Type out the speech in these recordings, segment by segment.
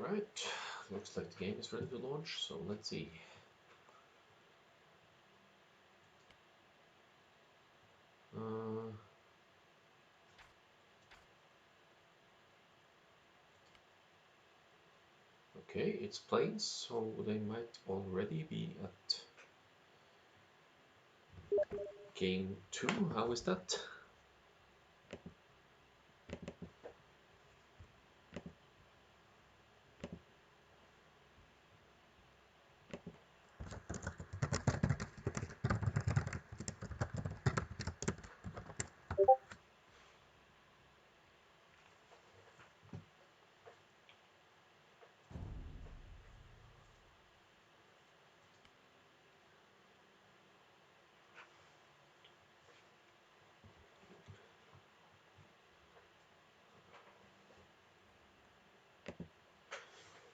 Alright, looks like the game is ready to launch, so let's see. Okay, it's playing, so they might already be at game 2. How is that?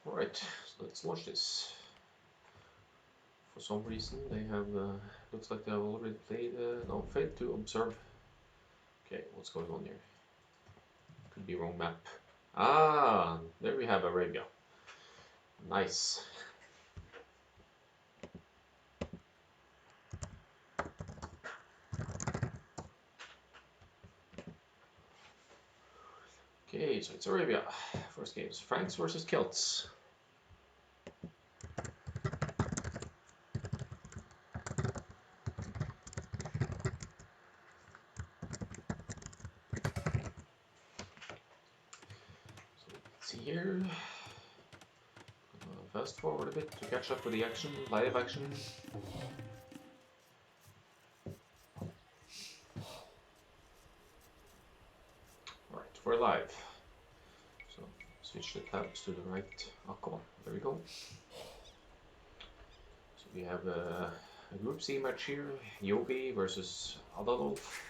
Alright, so let's launch this. For some reason they have, looks like they have already played, no, failed to observe. Okay, what's going on here? Could be wrong map. Ah, there we have Arabia. Nice. Okay, so it's Arabia. First game is Franks versus Celts. So let's see here. Fast forward a bit to catch up with the action, live action. Alright, we're live. So switch the tabs to the right. Oh, come on, there we go. So we have a Group C match here, Jobi versus Adalwolf.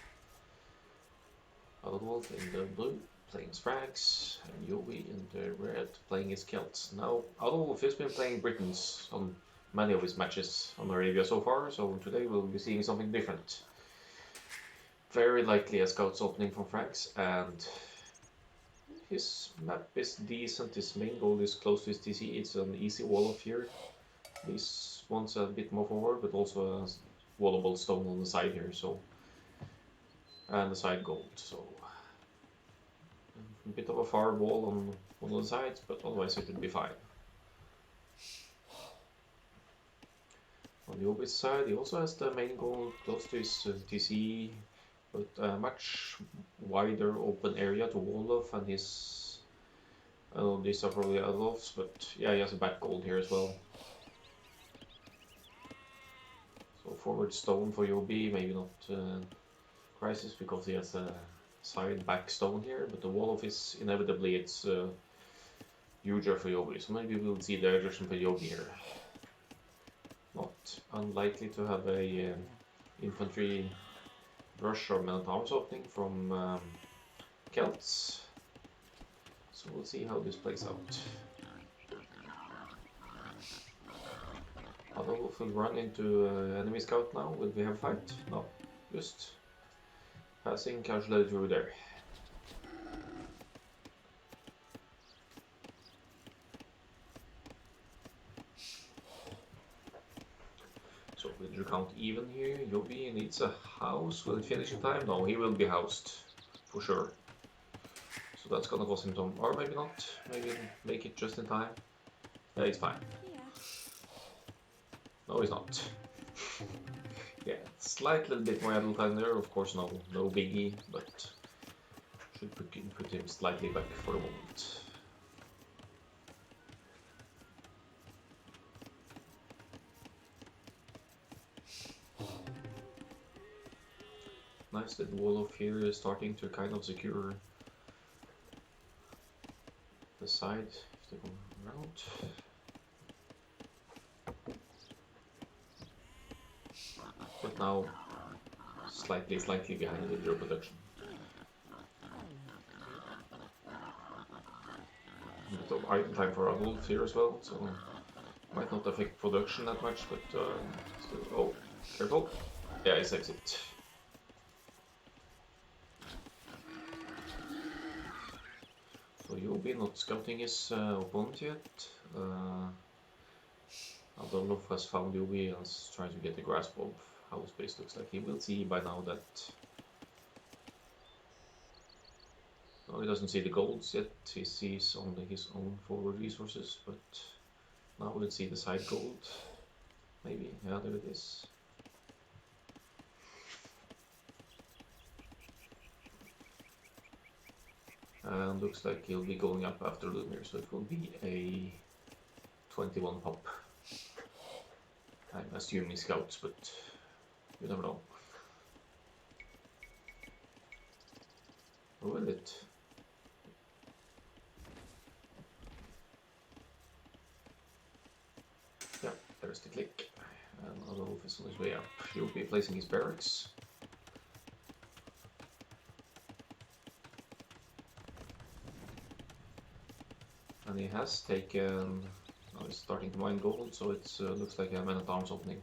Adalwolf in the blue, playing as Franks, and Jobi in the red, playing as Celts. Now, Adalwolf has been playing Britons on many of his matches on Arabia so far, so today we'll be seeing something different. Very likely a Scouts opening from Franks, and his map is decent. His main goal is close to his TC. It's an easy wall of here. This one's a bit more forward, but also a wallable stone on the side here, so, and the side gold, so a bit of a far wall on one of the sides, but otherwise it would be fine. On the opposite side, he also has the main goal close to his TC, but a much wider open area to wall off, and his, I don't know, these are probably Adolfs, but yeah, he has a back gold here as well. So forward stone for Jobi, maybe not Crisis because he has a side back stone here, but the wall of is inevitably it's huger for Jobi, so maybe we'll see the direction for Jobi here. Not unlikely to have a infantry rush or men at arms opening from Celts, so we'll see how this plays out. Adolwolf will run into enemy scout now. Will we have a fight? No, just passing casually through there. So with your count even here, Jobi needs a house. Will it finish in time? No, he will be housed for sure. So that's gonna cost him some, or maybe not. Maybe make it just in time. Yeah, it's fine. No, he's not. Yeah, slightly bit more idle time there. Of course, no biggie, but should put him slightly back for the moment. Nice that the wall of here is starting to kind of secure the side if they go around. But now slightly behind with your production. A bit of idle time for Adolf here as well, so might not affect production that much, but still, oh, careful. Yeah, he saves it. So Jobi not scouting his opponent yet. Adalwolf has found Jobi and is trying to get a grasp of how space looks like. He will see by now that... No, he doesn't see the golds yet. He sees only his own forward resources, but now we'll see the side gold. Maybe, yeah, there it is. And looks like he'll be going up after Lumir, so it will be a 21 pop. I'm assuming scouts, but you never know. Or will it? Yeah, there's the click. And Adalwolf is on his way up. He'll be placing his barracks. And he has taken... Now he's starting to mine gold, so it looks like a man-at-arms opening.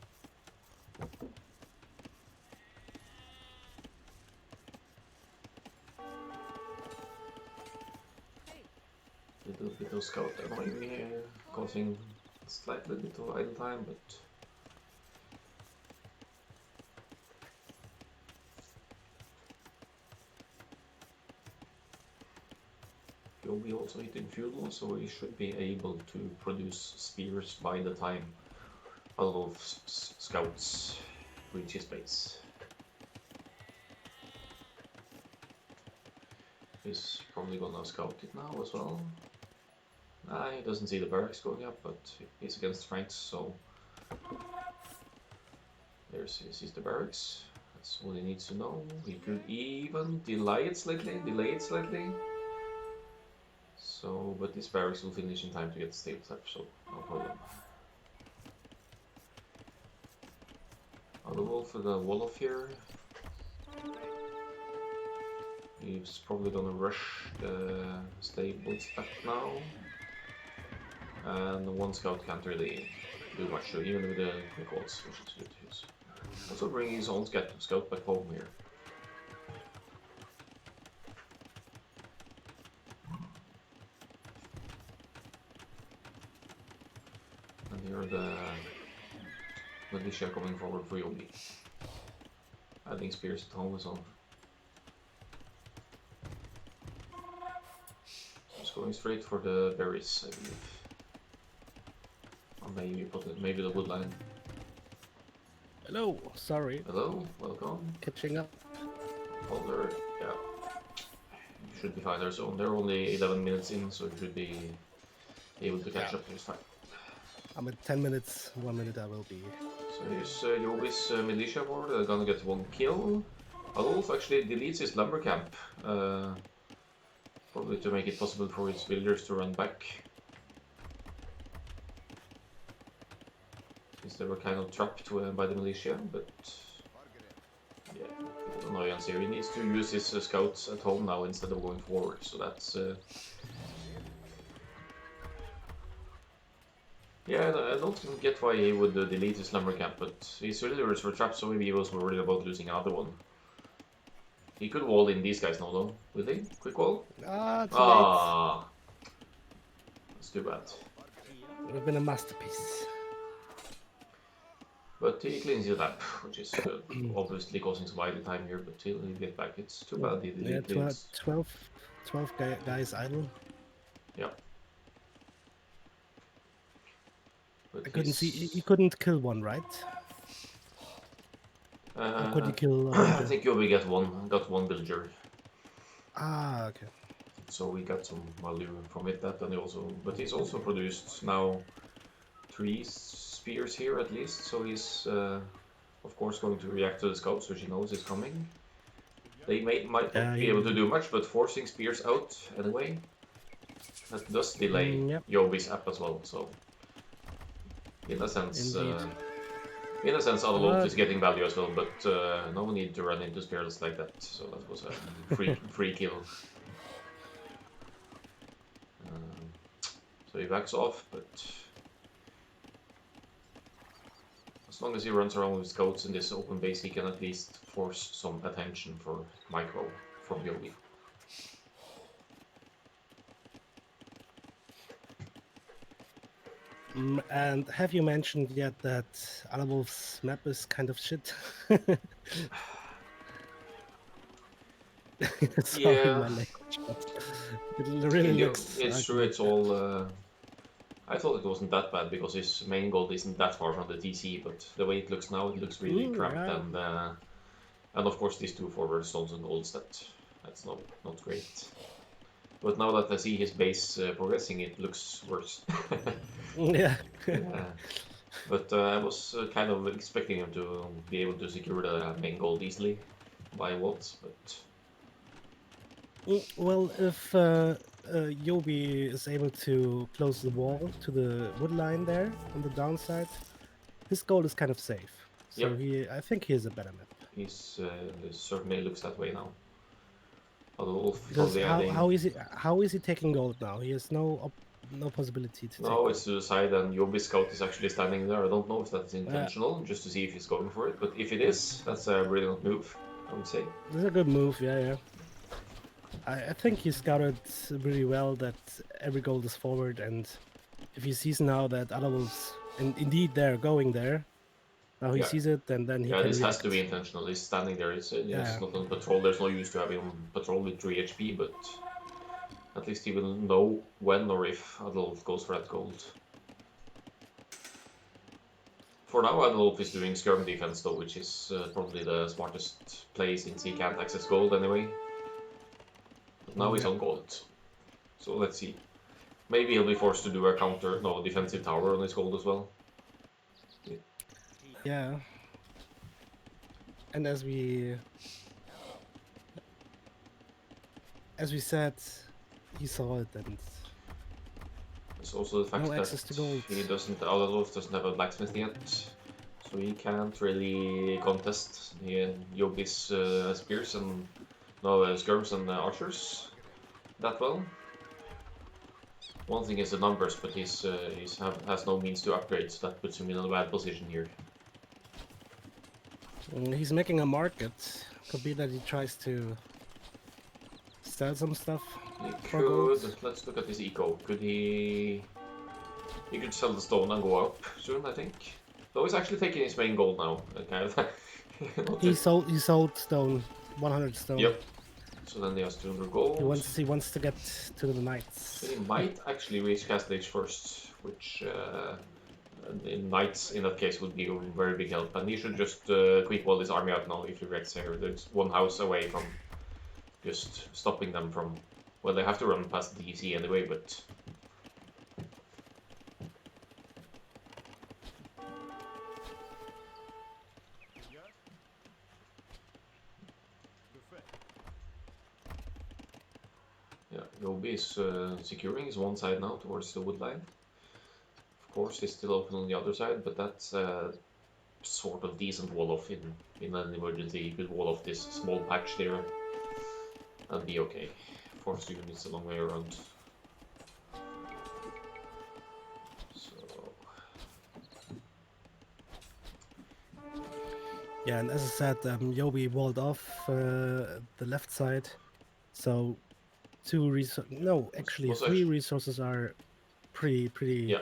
Little bit of scout annoying me here, causing slightly bit of idle time, but... Jobi also hit in feudal, so he should be able to produce spears by the time Adalwolf's scouts reach his base. He's probably gonna scout it now as well. Nah, he doesn't see the barracks going up, but he's against Franks, so... He sees the barracks. That's all he needs to know. He could even delay it slightly. So, but this barracks will finish in time to get stable tap, so no problem. Adalwolf with a Wolof here. He's probably gonna rush the stable step now. And one scout can't really do much, even with the quick walls, which is good to use. Also bring his own scout back home here. And here are the militia coming forward for Jobi. Adding spears at home as well. Just going straight for the berries, I believe. Or maybe the woodline. Hello, sorry. Hello, welcome. Catching up. Folder, yeah. You should be fine. They're only 11 minutes in, so you should be able to catch up. It's fine. I'm at 10 minutes, 1 minute I will be. So here's Jobi's militia board. They're gonna get one kill. Adalwolf actually deletes his lumber camp. Probably to make it possible for his villagers to run back. Since they were kind of trapped by the militia, but yeah, annoyance here. He needs to use his scouts at home now instead of going forward, so that's... Yeah, I don't get why he would delete his lumber camp, but his villagers were trapped, so maybe he was worried about losing another one. He could wall in these guys now, though. Will he? Quick wall? Ah, That's too bad. would have been a masterpiece. But he cleans it up, which is obviously causing some idle time here, but he'll get back. It's too bad he Yeah, deleted. 12 guys idle. Yeah. But I couldn't see, you couldn't kill one, right? Or could you kill... I think Jobi got one villager. Ah, okay. So we got some value from it. But he's also produced now 3 spears here at least. So he's of course going to react to the scouts, which he knows is coming. They might not be able to do much, but forcing spears out anyway. That does delay Jobi's app as well. So in a sense, Adalwolf is getting value as well, but no need to run into spears like that. So that was a free kill. So he backs off, but as long as he runs around with scouts in this open base, he can at least force some attention for micro from Jobi. And have you mentioned yet that Adalwolf's map is kind of shit? Sorry, Yeah, my language, but it really looks it's true. ugly. It's all. I thought it wasn't that bad because his main gold isn't that far from the TC, but the way it looks now, it looks really cramped, Yeah. and of course these two forward stones and golds that's not great. But now that I see his base progressing, it looks worse. Yeah. Yeah. But I was kind of expecting him to be able to secure the main gold easily by Watts, but Well, if Jobi is able to close the wall to the wood line there on the downside, his goal is kind of safe. So yep, I think he has a better map. he certainly looks that way now. Adalwolf Because probably adding. how is he taking gold now? He has no possibility to take No, it's gold. to the side, and Jobi Scout is actually standing there. I don't know if that's Uh, intentional, just to see if he's going for it. But if it is, that's a brilliant move, I would say. This is a good move. Yeah. I think he scouted really well that every gold is forward, and if he sees now that other wolves indeed they're going there, now he Yeah, sees it, and then he yeah, can this has to be react. intentional. He's standing there. It's Yeah. not on patrol. There's no use to having him on patrol with 3 HP, but at least he will know when or if Adolf goes for that gold. For now, Adolf is doing skirm defense though, which is probably the smartest play since he can't access gold anyway. But now he's Yeah. on gold, so let's see. Maybe he'll be forced to do a defensive tower on his gold as well. Yeah. And as we said, he saw it, and There's also the fact no that access to gold. Adolf doesn't have a blacksmith yet, so he can't really contest Yogi's spears and no skirms and archers that well. One thing is the numbers, but has no means to upgrade, so that puts him in a bad position here. He's making a market. Could be that he tries to sell some stuff He for gold. could. Let's look at his eco. Could he? He could sell the stone and go up soon, I think. Though he's actually taking his main gold now, kind of. He sold stone, 100 stone. Yep. So then he has 200 gold. He wants to get to the knights. So he might actually reach Castle Age first, which in knights in that case would be a very big help. And he should just quick wall his army out now if he wrecks here. There's one house away from just stopping them from. Well, they have to run past the DC anyway, but. Yeah, Jobi is securing his one side now towards the wood line. Of course, he's still open on the other side, but that's sort of decent wall off in an emergency. You could wall off this small patch there and be okay. Force units a long way around. So Yeah, and as I said, Jobi walled off the left side, so three resources are pretty yeah,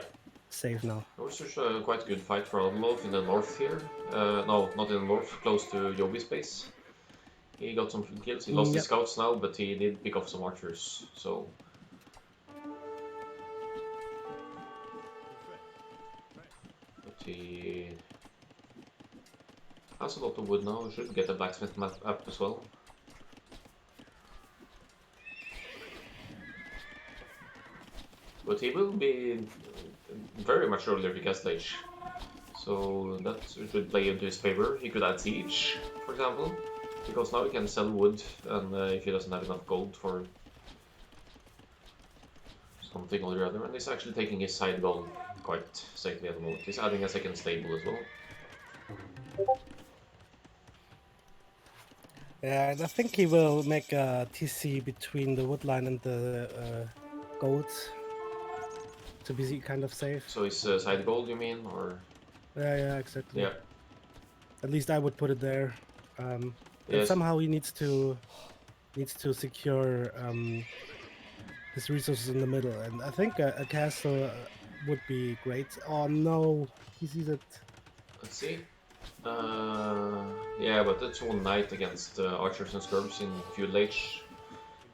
safe now. it was just a quite good fight for Adalwolf in the north here. No, not in the north, close to Jobi's base. He got some kills. He lost his scouts now, but he did pick off some archers. So but he has a lot of wood now. He should get a blacksmith map up as well. But he will be very much earlier to cast Age. So that should play into his favor. He could add siege, for example, because now he can sell wood, and if he doesn't have enough gold for something or the other, and he's actually taking his side gold quite safely at the moment. He's adding a second stable as well. Yeah, and I think he will make a TC between the woodline and the gold to be kind of safe. So his side gold, you mean, or? Yeah, exactly. Yeah. At least I would put it there. And Yes. somehow he needs to secure his resources in the middle. And I think a castle would be great. Oh no, he sees it. Let's see. Yeah, but it's one night against archers and skirms in fuel age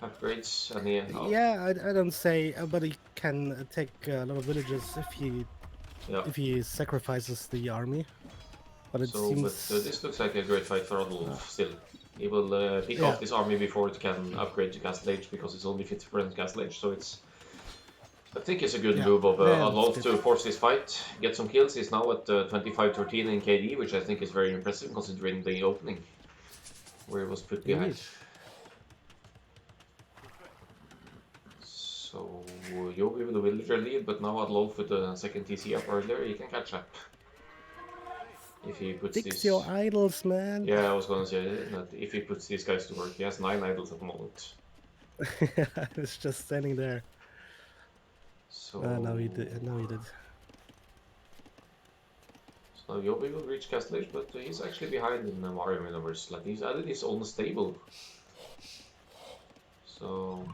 upgrades. And yeah, Yeah, I don't say, but he can take a lot of villages yeah. if he sacrifices the army. But it So, but seems, this looks like a great fight for Adalwolf still. He will pick yeah, off this army before it can upgrade to Castle Age because it's only 50% Castle Age. So it's, I think it's a good yeah, move of yeah, that's Adalwolf good. to force this fight, get some kills. He's now at 25-13 in KD, which I think is very impressive considering the opening where he was put behind. Indeed. So Jobi with the villager lead, but now Adalwolf with the second TC up earlier, he can catch up. If he puts Fix these... your idols, man. Yeah, I was gonna say that if he puts these guys to work, he has 9 idols at the moment. I was just standing there. So No, he did. No, he did. So now Jobi will reach Castle Age, but he's actually behind in the Mario universe. Like he's added his own stable. So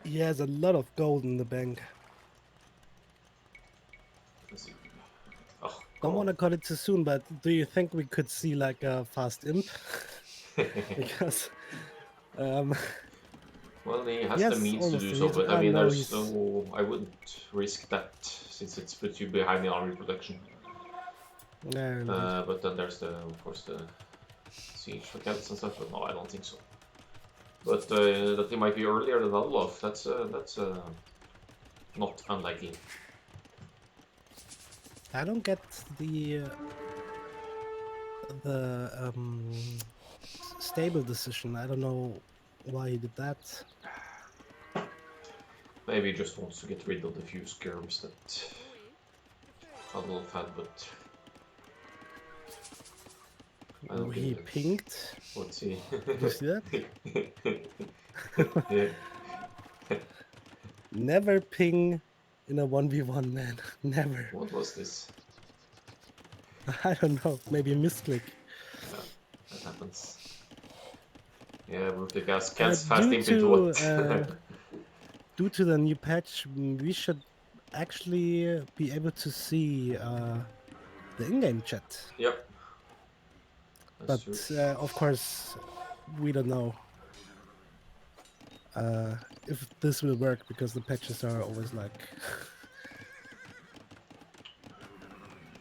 He has a lot of gold in the bank. let's see. Oh, Don't come want to cut it too soon, but do you think we could see like a fast imp? on. Because Well, he has yes, the means to almost do a so, meter. but I mean, No, there's he's no. I wouldn't risk that since it puts you behind the army production. yeah, indeed. But then there's of course, the siege for Celts and stuff. But no, I don't think so. But that he might be earlier than Adalwolf, that's not unlikely. I don't get the stable decision. I don't know why he did that. Maybe he just wants to get rid of the few skirms that Adolf had, but I don't He think pinged. Let's see. Did you see that? Yeah. Never ping in a 1v1, man. Never. What was this? I don't know. Maybe a misclick. Yeah, that happens. Yeah, Root the gas can't fast Due imp into to what? due to the new patch, we should actually be able to see the in-game chat. Yep. That's But true. of course, we don't know if this will work because the patches are always like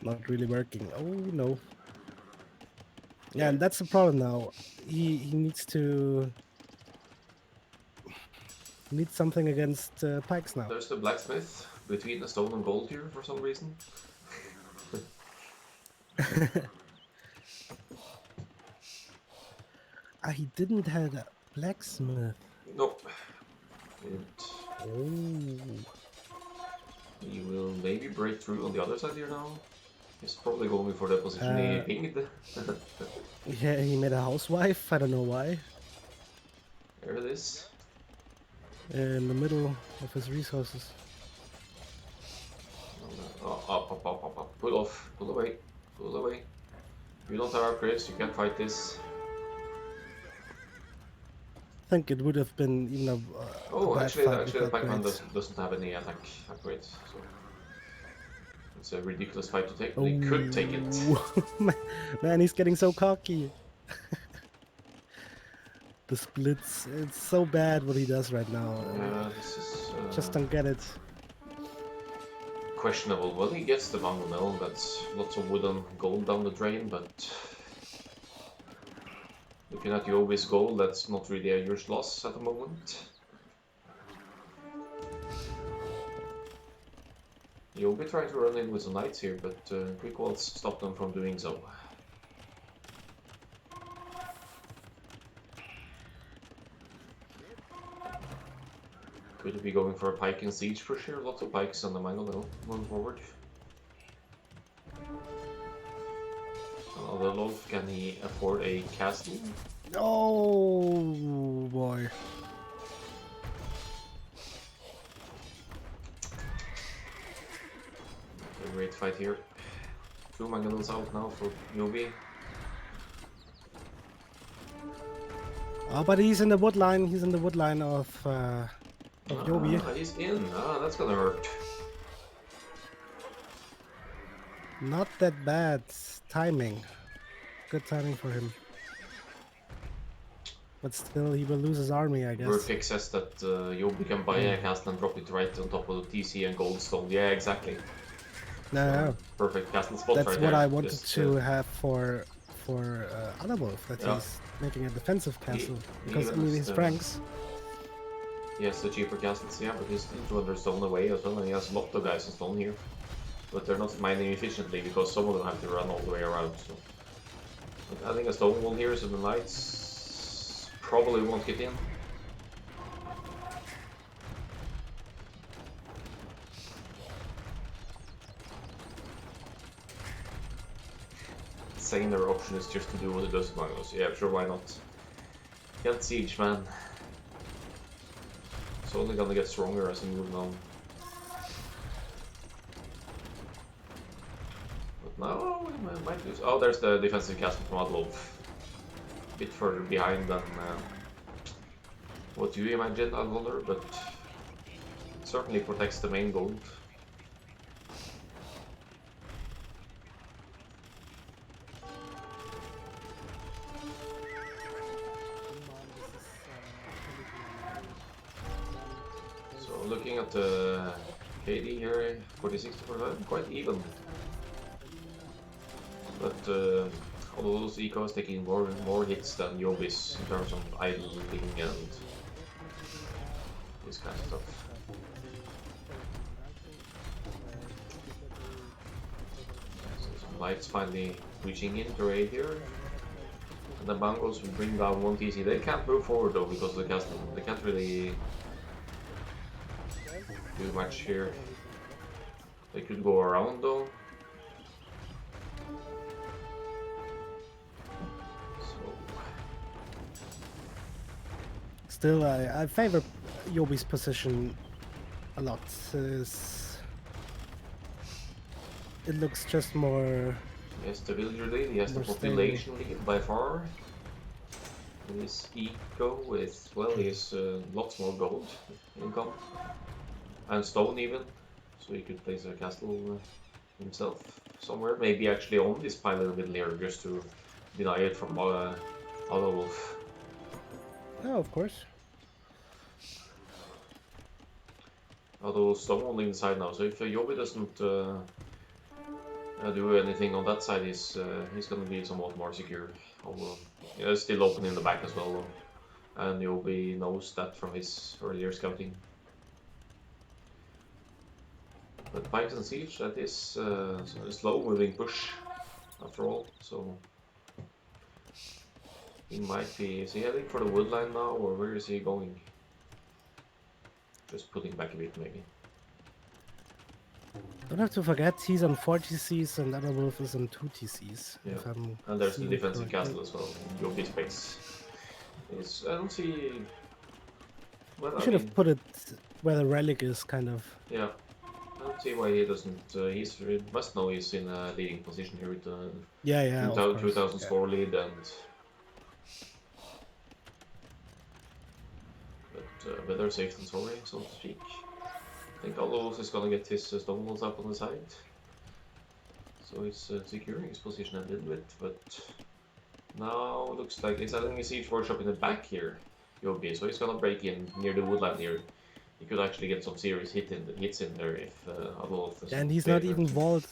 not really working. Oh no. Yeah, and that's the problem now. He needs to needs something against pikes now. There's the blacksmith between the stone and gold here for some reason. He didn't have a blacksmith. Nope. And Oh. he will maybe break through on the other side here now. He's probably going for the position he pinged. Yeah, he made a housewife. I don't know why. There it is. In the middle of his resources. Up. Pull off. Pull away. Pull away. You don't have upgrades, you can't fight this. I think it would have been even a Oh, bad actually, fight the with Pac-Man upgrades. doesn't have any attack upgrades, so it's a ridiculous fight to take, but he could take it. Man, he's getting so cocky. The splits, it's so bad what he does right now. This is Just don't get it. questionable. Well, he gets the Mango Mill, that's lots of wood and gold down the drain, but looking at Jobi's gold, that's not really a huge loss at the moment. Jobi trying to run in with some knights here, but quick walls stop them from doing so. Could be going for a pike and siege for sure. Lots of pikes on the Mango Mill moving forward. Adalwolf, can he afford a castle? Oh boy. A great fight here. 2 Mangonels out now for Jobi. Oh, but he's in the wood line. He's in the wood line of of Jobi. Ah, he's in. Ah, that's gonna hurt. Not that bad timing. Good timing for him. But still, he will lose his army, I guess. Vertex says that Jobi can buy a castle and drop it right on top of the TC and Goldstone. Yeah, exactly. No, Perfect castle spot that's right what there. I wanted Just, to have for Adalwolf, that Yeah. he's making a defensive castle. Because, I even mean, has his Franks. He has the cheaper castles, yeah, but he's still 200 stone away as well, and he has a lot of guys on stone here. But they're not mining efficiently because some of them have to run all the way around. So. But adding a stone wall here so the knights probably won't get in. Saying their option is just to do what it does to Magnus. Yeah, sure, why not? Can't siege, man. It's only gonna get stronger as we move on. But now we might lose. Oh, there's the defensive castle from Adalwolf. A bit further behind than what you imagine, Adalwolf, but it certainly protects the main gold. Looking at the KD here, 46%, quite even. But all those ecos taking more hits than Jobi's in terms of idling and this kind of stuff. So some knights finally reaching in to raid here. And the Mongols will bring down one TC. They can't move forward though because of the castle. They can't really do much here. They could go around though. So. Still, I favor Jobi's position a lot. It looks just more... He has the villager lead, he has the population lead by far. His eco with, well, he has lots more gold income. And stone even, so he could place a castle himself somewhere. Maybe actually own this pile in the middle here just to deny it from Adalwolf. Oh, of course. Although stone only inside now, so if Jobi doesn't do anything on that side, he's gonna be somewhat more secure. Although it's still open in the back as well, though. And Jobi knows that from his earlier scouting. But Pikes and Siege, that is a slow moving push after all, so he might be... Is he heading for the woodline now, or where is he going? Just pulling back a bit maybe. Don't have to forget he's on 4 TCs and Adalwolf is on 2 TCs. Yeah, and there's the defensive castle as well, in Jobi's base. I don't see... Well, I should have put it where the relic is, kind of. Yeah. I don't see why he doesn't. He must know he's in a leading position here with the 2000 score lead, and but better safe than sorry, so to speak. I think Adalwolf is gonna get his stone walls up on the side, so he's securing his position a little bit. But now looks like he's adding a siege workshop in the back here, Jobi. So he's gonna break in near the woodland here. He could actually get some serious hits in there if Adalwolf is. And he's not even walled.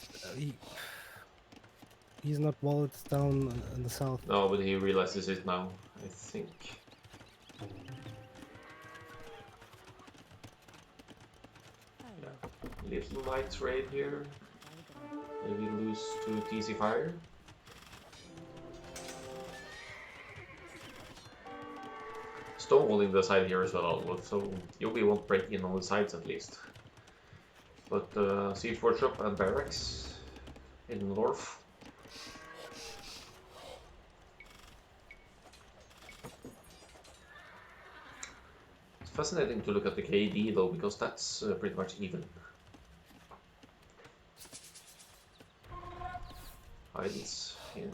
He's not walled down in the south. No, but he realizes it now, I think. Yeah. Little knights raid here. Maybe lose to TC Fire. Stonewalling the side here as well, so Jobi won't break in on the sides at least. But siege workshop and barracks in the north. It's fascinating to look at the KD though, because that's pretty much even. Hides here.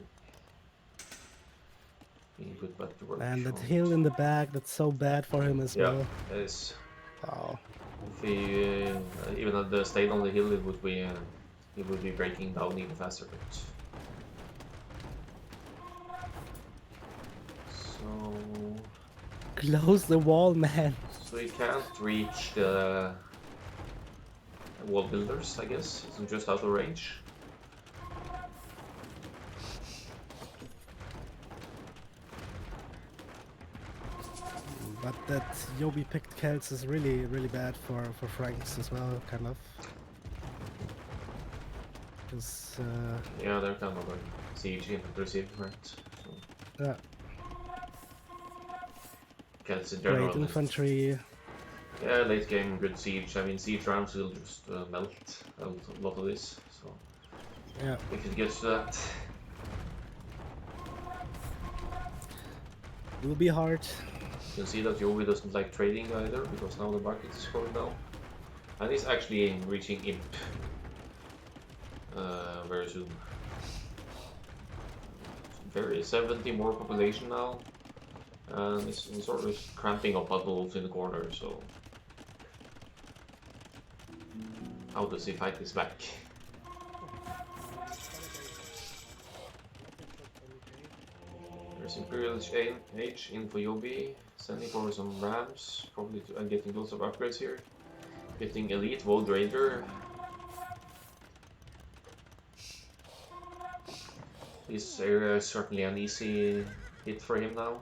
Being put back to work. And that hill in the back, that's so bad for him as well. Yeah, it is. Wow. If he even had stayed on the hill, it would be breaking down even faster. But so Close the wall, man. he can't reach the wall builders, I guess. It's just out of range. But that Jobi picked Celts is really, really bad for Franks as well, kind of. Because, Yeah, they're kind of like siege infantry, right? So, yeah, Cats in great general. infantry. Yeah, late game, good siege. I mean, siege rounds will just melt a lot of this. So, Yeah. if it gets to that. It will be hard. You can see that Jobi doesn't like trading either, because now the market is going down. And he's actually reaching Imp very soon. Very 70 more population now. And it's sort of cramping up Adalwolf in the corner, so... How does he fight this back? There's Imperial Age in for Jobi, sending for some rams, probably and getting lots of upgrades here. Getting Elite Void Raider. This area is certainly an easy hit for him now.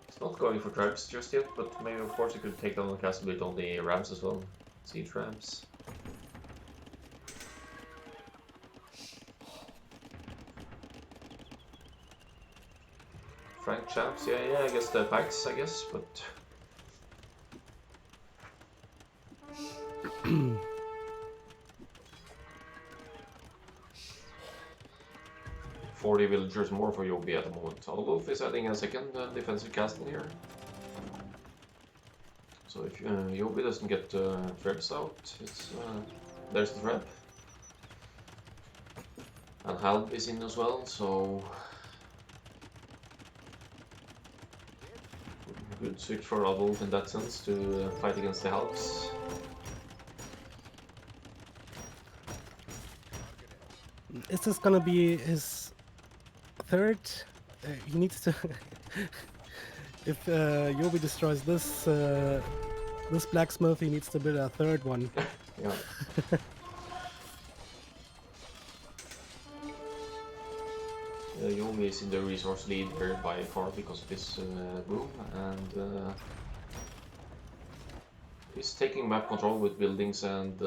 He's not going for tribes just yet, but maybe of course he could take down the castle with only rams as well. Siege rams. Frank champs, yeah, I guess the packs, I guess, but 40 villagers more for Jobi at the moment. Adalwolf is adding a second defensive castle here. So if Jobi doesn't get Trebs out, it's there's the Treb. And Halb is in as well, so good switch for Adolf in that sense to fight against the Halbs. Is this gonna be his third? He needs to. If Jobi destroys this this blacksmith, he needs to build a third one. Yeah. Jobi is in the resource lead here by far because of his boom, and he's taking map control with buildings and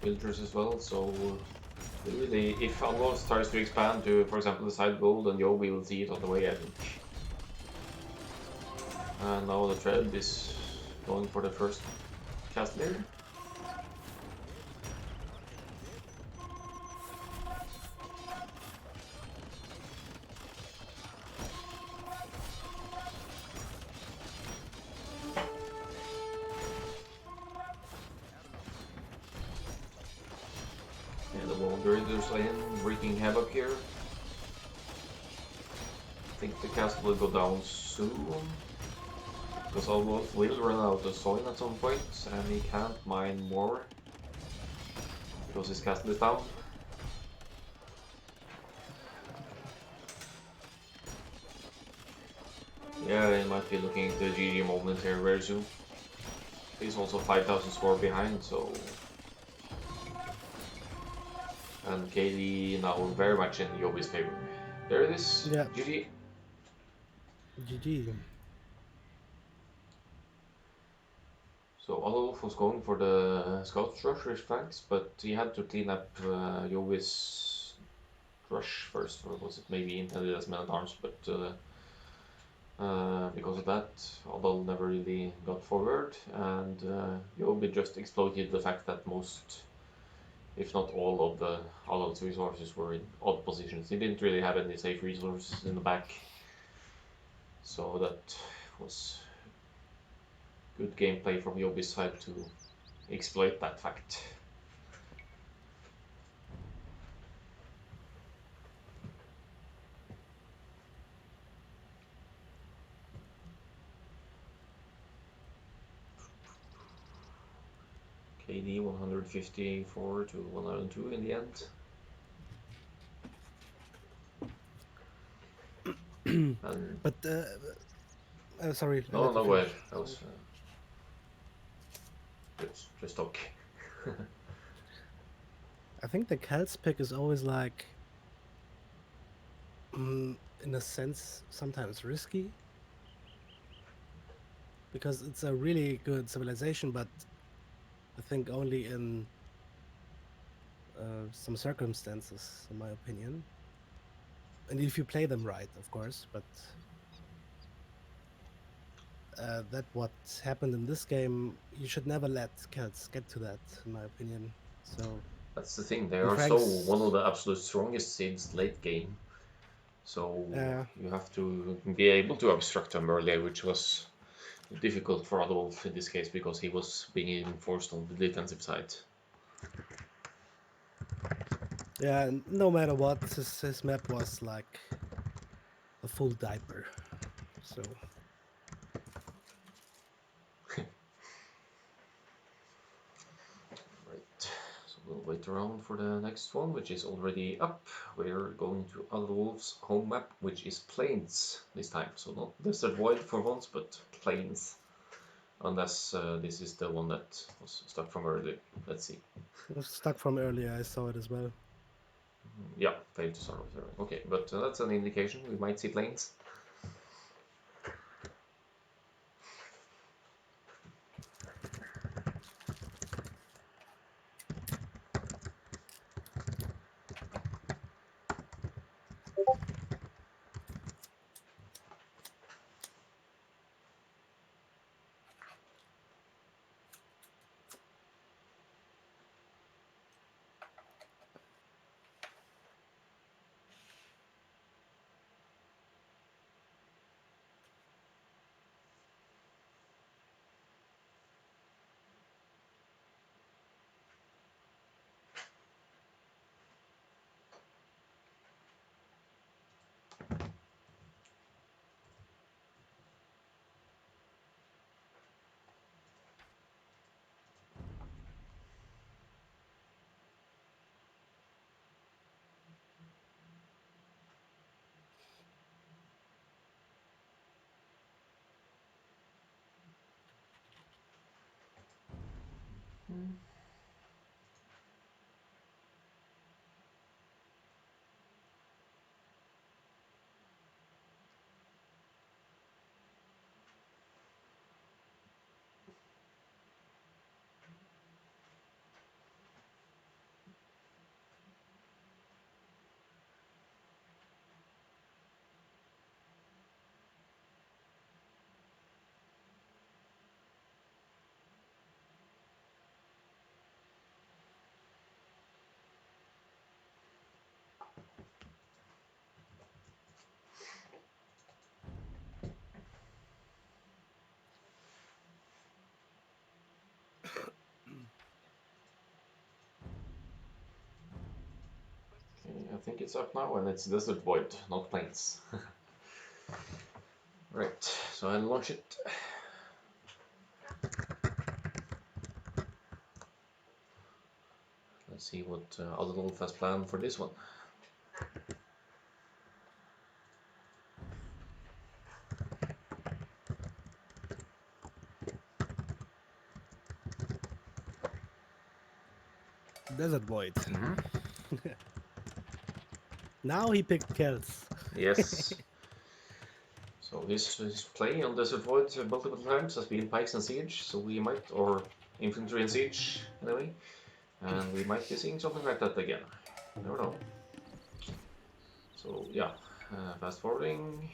villagers as well, so really, if Adalwolf tries to expand to, for example, the side gold, then Jobi will see it on the way, I think. And now the Treb is going for the first castle here. Yeah, the Wanderers are in, wreaking havoc here. I think the castle will go down soon. Because Adalwolf will run out of soil at some point, and he can't mine more. Because his castle is down. Yeah, he might be looking at the GG moment here very soon. He's also 5,000 score behind, so... And KD now very much in Jobi's favor. There it is. Yeah. GG. GG. So Adolf was going for the Scout Rush flanks, but he had to clean up Jobi's rush first, or was it maybe intended as men-at-arms, but because of that, Adolf never really got forward, and Jobi just exploited the fact that most, if not all, of the Adolf's resources were in odd positions. He didn't really have any safe resources in the back, so that was good gameplay from Jobi's side to exploit that fact. KD 154 to 102 in the end. And But sorry, I no, let you no, go finish. ahead. That was just talk. I think the Celts pick is always like, in a sense, sometimes risky because it's a really good civilization, but I think only in some circumstances, in my opinion. And if you play them right, of course. But that what happened in this game, you should never let Celts get to that, in my opinion. So That's the thing. They the are so one of Franks, the absolute strongest seeds late game. So uh, you have to be able to obstruct them earlier, which was difficult for Adalwolf in this case because he was being enforced on the defensive side. yeah, no matter what, his map was like a full diaper. So Right. So we'll wait around for the next one, which is already up. We're going to Adalwolf's home map, which is Plains this time. So not Desert Void for once, but Plains. Unless this is the one that was stuck from earlier. Let's see. it was stuck from earlier. I saw it as well. Yeah, failed to start with. Okay, but that's an indication. We might see Plains. Okay, I think it's up now, and it's Desert Void, not Plains. Right, so I'll launch it. Let's see what Adalwolf has planned for this one. Desert Void. Mm-hmm. Now he picked Celts. Yes. So his play on Desert Void multiple times has been Pikes and Siege, so we might, or Infantry and Siege, anyway. And we might be seeing something like that again. Never know. So yeah, fast forwarding.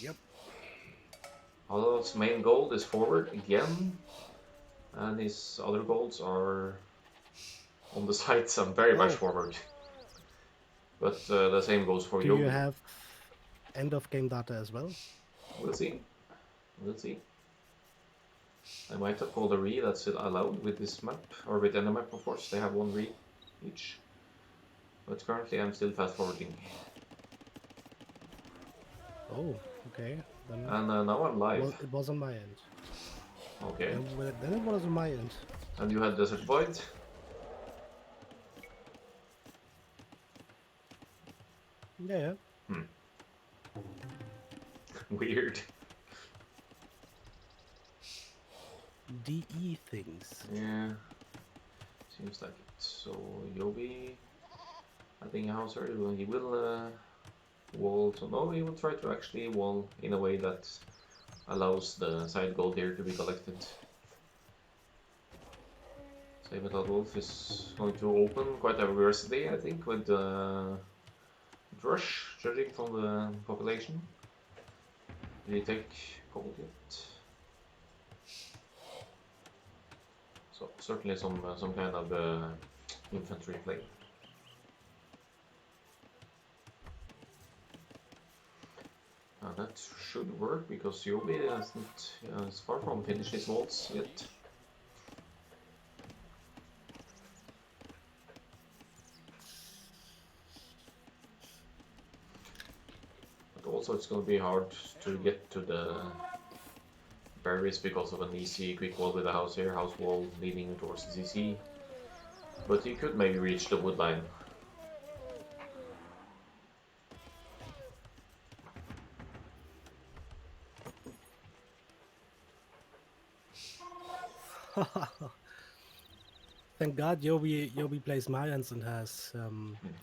Yep. Adolf's main goal is forward again, and his other goals are on the sides and very much forward. But the same goes for Do you Jobi. have end of game data as well? We'll see. We'll see. I might have called a re that's allowed with this map, or with any map, of course. They have one re each. But currently I'm still fast forwarding. Oh, okay. Then And now I'm live. it was on my end. Okay. Then it was on my end. And you had Desert Void. Yeah. Weird. DE things. Yeah. Seems like it. So Jobi, I think Hauser, he will wall. So no, he will try to actually wall in a way that allows the side gold here to be collected. Same with Adalwolf is going to open quite aggressively, I think, with Rush, judging from the population. Did he take gold yet? So certainly some kind of infantry play. That should work because Jobi hasn't is far from finished his walls yet. But also it's going to be hard to get to the berries because of an easy quick wall with a house here, house wall leading towards the CC. But he could maybe reach the wood line. Thank God Jobi plays Mayans and has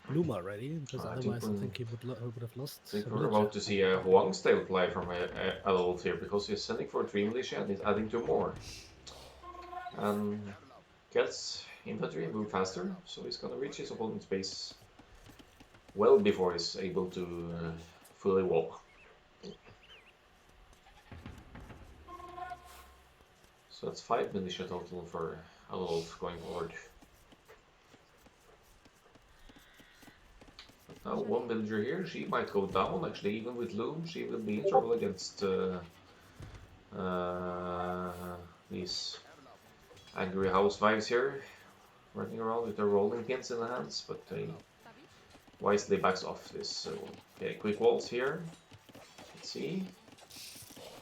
Bloom already, because otherwise I think he would have lost. I think a we're villager. about to see a Huang's Tale play from Adalwolf here because he's sending for 3 militia and he's adding 2 more. And gets infantry move faster, so he's gonna reach his opponent's base well before he's able to fully wall. So that's 5 militia total for Adalwolf going forward. But now 1 villager here, she might go down actually, even with Loom, she will be in trouble against these angry housewives here, running around with their rolling pins in their hands, but they wisely backs off this. So, okay, quick walls here. Let's see.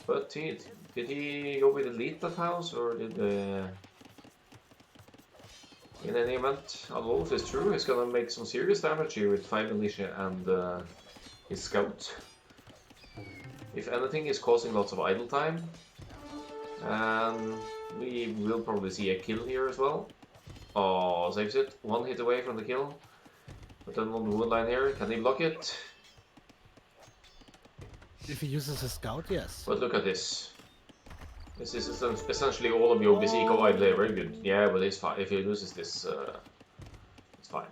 But did he go with the lead that house, or did in any event, Adalwolf is true. He's gonna make some serious damage here with 5 militia and his scout. If anything, is causing lots of idle time, and we will probably see a kill here as well. Oh, saves it. 1 hit away from the kill. But then on the wood line here, can he block it? If he uses a scout, yes. But look at this. This is essentially all of Jobi's eco idly. Very good. Yeah, but it's fine. If he loses this, it's fine.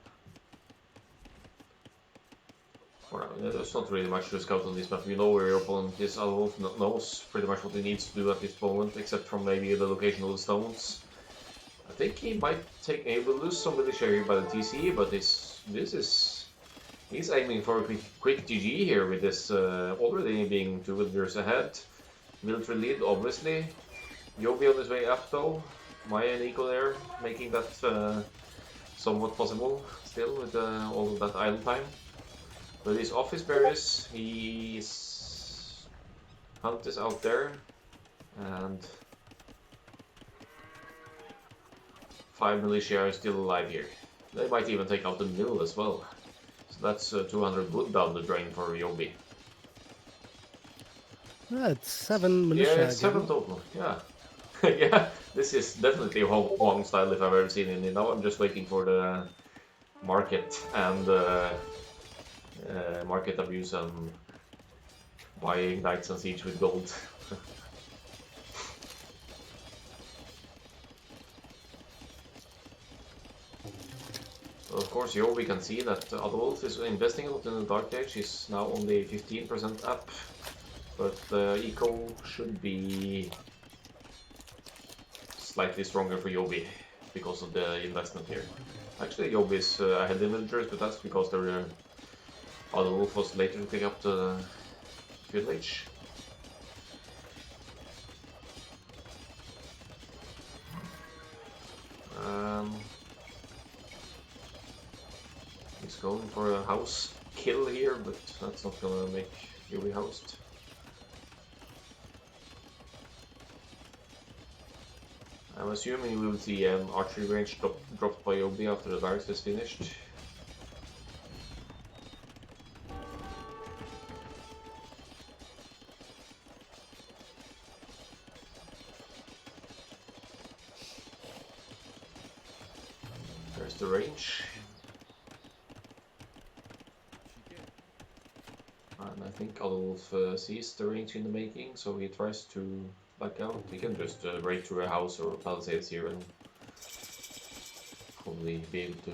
For now, there's not really much to scout on this map. You know where your opponent is. Adalwolf knows pretty much what he needs to do at this moment, except from maybe the location of the stones. I think he might take. He will lose some militia here by the TC, but he's aiming for a quick GG here with this already being 2 villagers ahead. Military lead, obviously. Jobi on his way up though. Maya and Eco there, making that somewhat possible still with all of that idle time. But his office berries, his hunt is out there, and 5 militia are still alive here. They might even take out the mill as well. So that's 200 wood down the drain for Jobi. Yeah, it's 7 militia. Yeah, it's 7 total, yeah. Yeah, this is definitely Huang style if I've ever seen it. Now I'm just waiting for the market and market abuse and buying knights and siege with gold. So of course Jobi can see that Adalwolf is investing a lot in the Dark Age. He's now only 15% up, but the eco should be slightly stronger for Jobi because of the investment here. Actually, Jobi is ahead in villagers, but that's because Adalwolf was later to pick up the village. He's going for a house kill here, but that's not gonna make Jobi housed. I'm assuming we will see an archery range dropped by Jobi after the barracks is finished. There's the range. And I think Adalwolf sees the range in the making, so he tries to back out. He can just break through a house or palisades here and probably be able to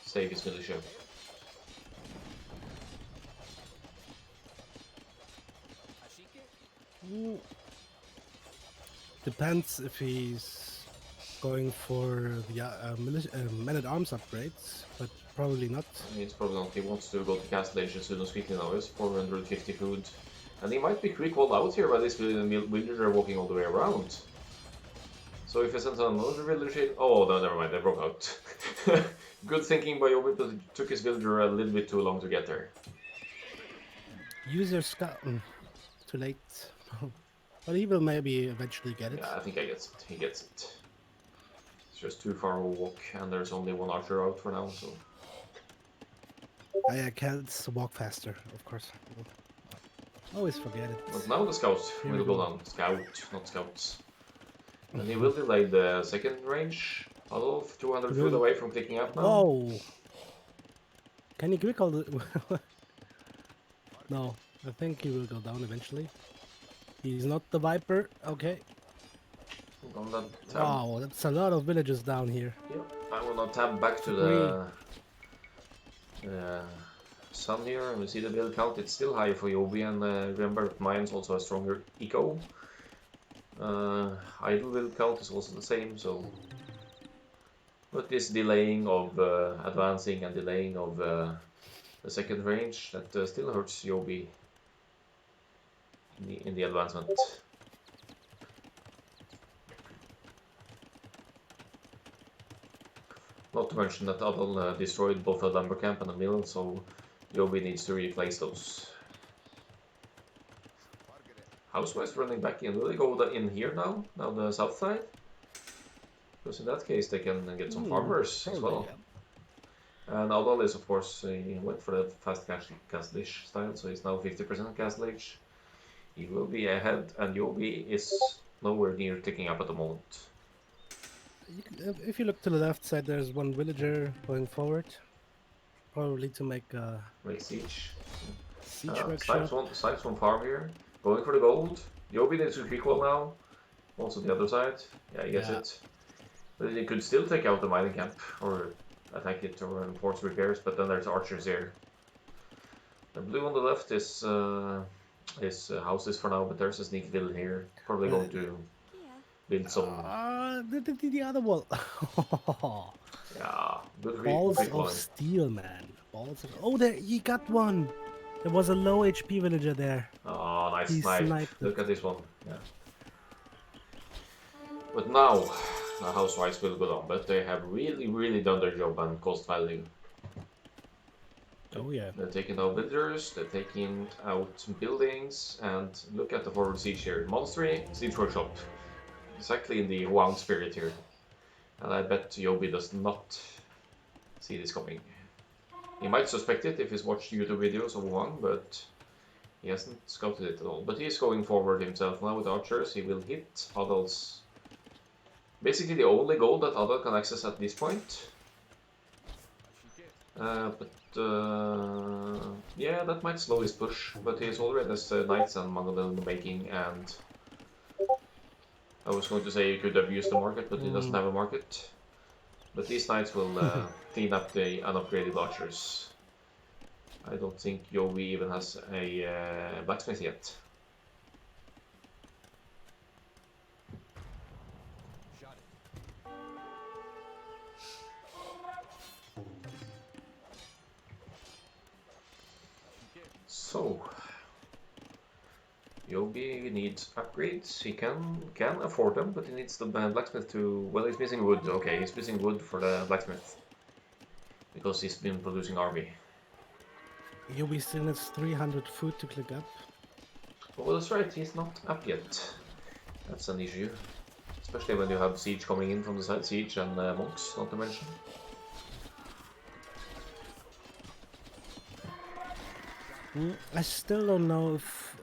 save his militia. Depends if he's going for the men-at-arms upgrades, but probably not. It's probably not. He wants to go to Castle Age as soon as quickly now. It's 450 food. And he might be quick walled out here by this villager walking all the way around. So if he sends another villager... Oh, no, never mind. They broke out. Good thinking by Jobi, but it took his villager a little bit too long to get there. Use your scout. Too late. But he will maybe eventually get it. Yeah, I think he gets it. He gets it. It's just too far of a walk, and there's only one archer out for now, so... I can't walk faster, of course. Always forget it. But now the scouts will go down. Scout, not scouts. And he will delay the second range. Adolf, 200 foot away from clicking up now. Whoa! Can he quick all the... No, I think he will go down eventually. He's not the Viper, okay. On that tab. Wow, that's a lot of villages down here. Yep. I will now tab back to the sun here, and we see the build count. It's still high for Jobi, and remember that mine's also a stronger eco. Idle build count is also the same, so... But this delaying of advancing and delaying of the second range, that still hurts Jobi in the advancement. Not to mention that Adal destroyed both a lumber camp and a mill, so Jobi needs to replace those. Housewives running back in. Will they go in here now? Now the south side? Because in that case they can get some farmers as well. Yeah. And Adal is, of course, he went for that fast castle-ish style, so he's now 50% castle-age. He will be ahead, and Jobi is nowhere near ticking up at the moment. If you look to the left side, there's one villager going forward. Probably to make a... Make siege. Workshop. Snipes one farm here. Going for the gold. Jobi needs to quick wall now. Also the other side. Yeah, he gets it. But he could still take out the mining camp, or attack it, or enforce repairs, but then there's archers here. The blue on the left is houses for now, but there's a sneak villain here. Probably going to build some... the other wall. Yeah, good Balls of steel, man. Balls of... Oh, there, he got one! There was a low HP villager there. Oh, nice He snipe. sniped Look at this one. Yeah. But now, the housewives will go down, but they have really done their job and cost value. Oh yeah. They're taking out villagers, they're taking out some buildings, and look at the forward siege here. Monastery, siege workshop. Exactly in the Wang spirit here. And I bet Jobi does not see this coming. He might suspect it if he's watched YouTube videos of Wang, but he hasn't scouted it at all. But he's going forward himself now with archers. He will hit Adal's... Basically the only goal that Adal can access at this point. Yeah, that might slow his push, but he's already has knights and Mangodel in the making, and I was going to say he could have used the market, but he doesn't have a market. But these knights will clean up the unupgraded archers. I don't think Jobi even has a blacksmith yet. So, Jobi needs upgrades. He can afford them, but he needs the blacksmith to... Well, he's missing wood. Okay, he's missing wood for the blacksmith. Because he's been producing army. Jobi still has 300 food to click up. Well, that's right, he's not up yet. That's an issue. Especially when you have siege coming in from the side, siege and monks, not to mention. I still don't know if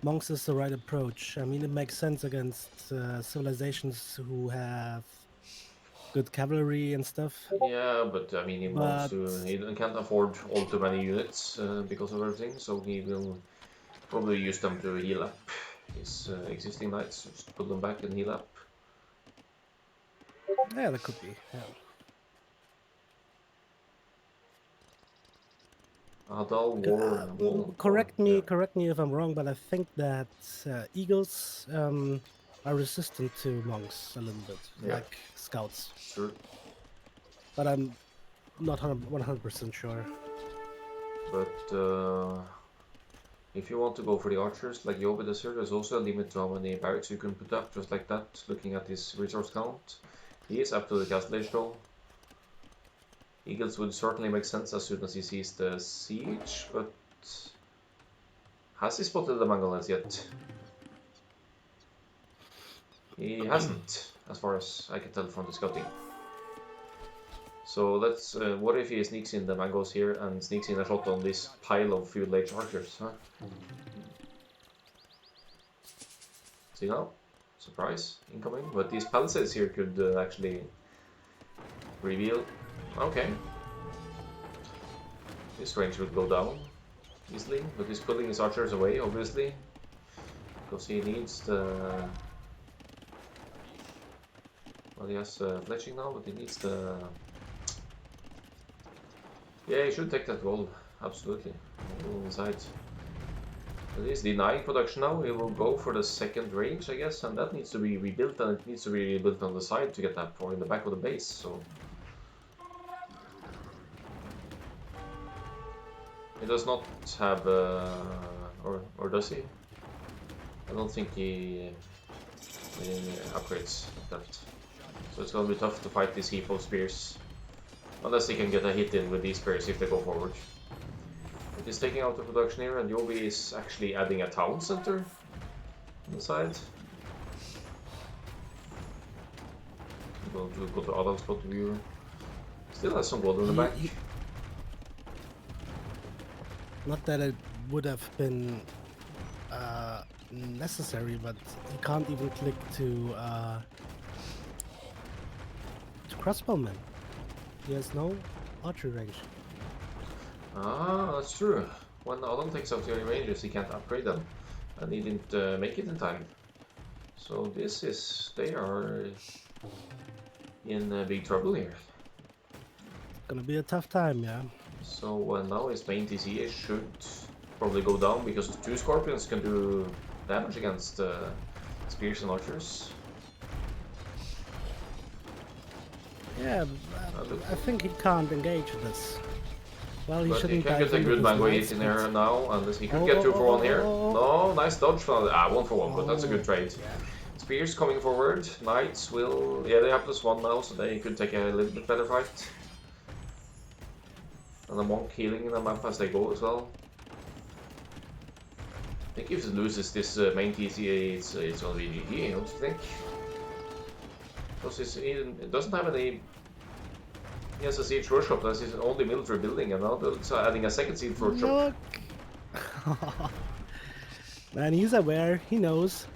monks is the right approach. I mean, it makes sense against civilizations who have good cavalry and stuff. Yeah, but I mean, he wants But to. He can't afford all too many units because of everything, so he will probably use them to heal up his existing knights. Just put them back and heal up. yeah, that could be. Yeah. Adalwolf. Correct Yeah, me if I'm wrong, but I think that eagles are resistant to monks a little bit, yeah, like scouts. sure. But I'm not 100% sure. But if you want to go for the archers, like Jobi does here, there's also a limit to how many barracks you can put up, just like that, looking at his resource count. He is up to the castle age though. Eagles would certainly make sense as soon as he sees the siege, but has he spotted the Mangolans yet? He hasn't, as far as I can tell from the scouting. So let's. What if he sneaks in the mangoes here and sneaks in a shot on this pile of feudal age archers? Huh? See now? Surprise, incoming. But these palisades here could actually reveal. Okay. This range would go down easily, but he's pulling his archers away, obviously. Because he needs the... Well, he has fletching now, but he needs the... Yeah, he should take that gold, absolutely. On the side. But he's denying production now. He will go for the second range, I guess, and that needs to be rebuilt, and it needs to be rebuilt on the side to get that for in the back of the base, so... He does not have, or does he? I don't think he upgrades that. So it's gonna be tough to fight this heap of spears. Unless he can get a hit in with these spears if they go forward. But he's taking out the production here, and Jobi is actually adding a town center on the side. I'm going to go to Adal's point of view. Still has some gold in the back. Not that it would have been necessary, but he can't even click to crossbowman. He has no archery range. Ah, that's true. When Adam takes out the ranges, he can't upgrade them. And he didn't make it in time. So this is... they are in big trouble here. Gonna be a tough time, yeah. So now his main TC should probably go down because the 2 scorpions can do damage against spears and archers. Yeah, I think he can't engage this. Well, he But he shouldn't can dive get a into good his mango knights, hit in but- here now, and he could get 2 for 1 here. No, nice dodge from 1 for 1, but that's a good trade. Yeah. Spears coming forward, knights will... yeah, they have +1 now, so they could take a little bit better fight. And the monk healing them up as they go as well. I think if it loses this main TC, it's gonna be GG, don't you think? Because it doesn't have any... he has a siege workshop, that's his only military building, and now it's adding a second siege workshop. Look! Man, he's aware, he knows.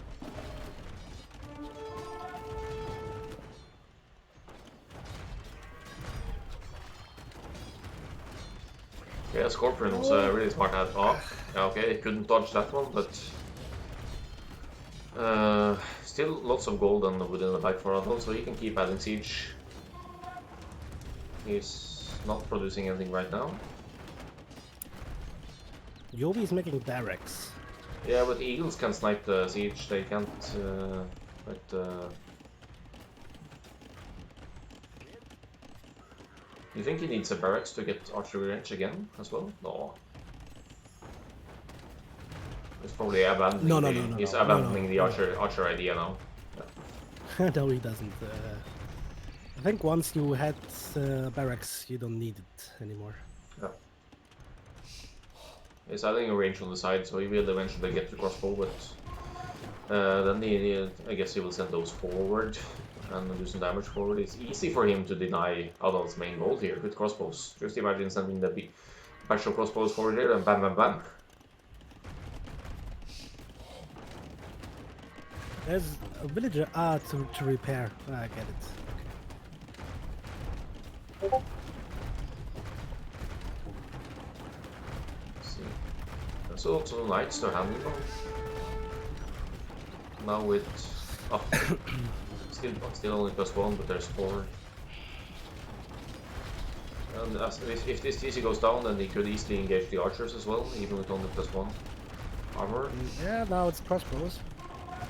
Yeah, Scorpion was really smart at... oh, yeah, okay, he couldn't dodge that one, but... still lots of gold within the back for Adal, so he can keep adding siege. He's not producing anything right now. Jobi is making barracks. Yeah, but eagles can snipe the siege, they can't... you think he needs a barracks to get archery range again as well? No. He's probably abandoning he's abandoning the archer idea now. No, he doesn't. I think once you had barracks, you don't need it anymore. Yeah. He's adding a range on the side, so he will eventually get the crossbow, but Then I guess he will send those forward and do some damage forward. It's easy for him to deny Adal's main goal here with crossbows. Just imagine sending the batch of crossbows forward here and bam bam bam. There's a villager to repair. I get it. Okay. Let's see. There's also knights to handle them. Now with still only +1, but there's 4. And if this TC goes down, then he could easily engage the archers as well, even with only +1 armor. Yeah, now it's crossbows.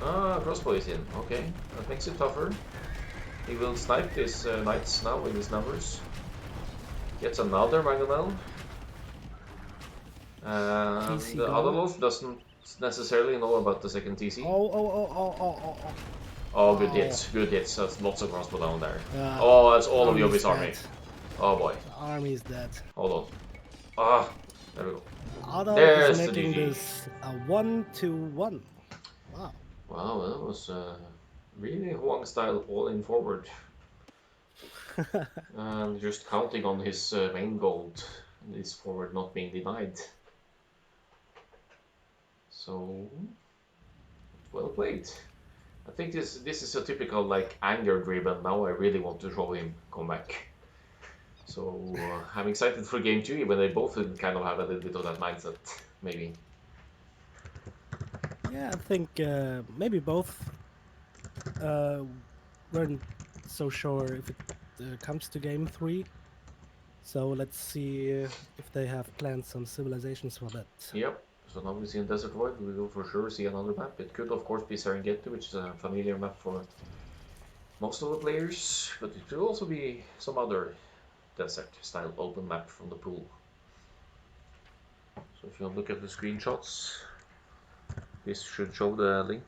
Ah, crossbow is in. Okay, that makes it tougher. He will snipe these knights now with his numbers. Gets another mangonel. And the Adalwolf doesn't necessarily know about the second TC. Oh. Oh, good hits, good hits. That's lots of crossbow down there. Oh, that's all of Jobi's army. Oh boy. The army is dead. Hold on. Ah, there we go. Adalwolf There's is the making GG. this a 1-1. Wow. Wow, that was really Huang style all in forward. And just counting on his main gold, his forward not being denied. So, well played. I think this is a typical like anger driven. Now I really want to show him come back. So I'm excited for game 2 when they both kind of have a little bit of that mindset, maybe. Yeah, I think maybe both weren't so sure if it comes to game 3. So let's see if they have planned some civilizations for that. Yep. So now we see in Desert Void, we will for sure see another map. It could of course be Serengeti, which is a familiar map for most of the players, but it could also be some other desert style open map from the pool. So if you look at the screenshots, this should show the link.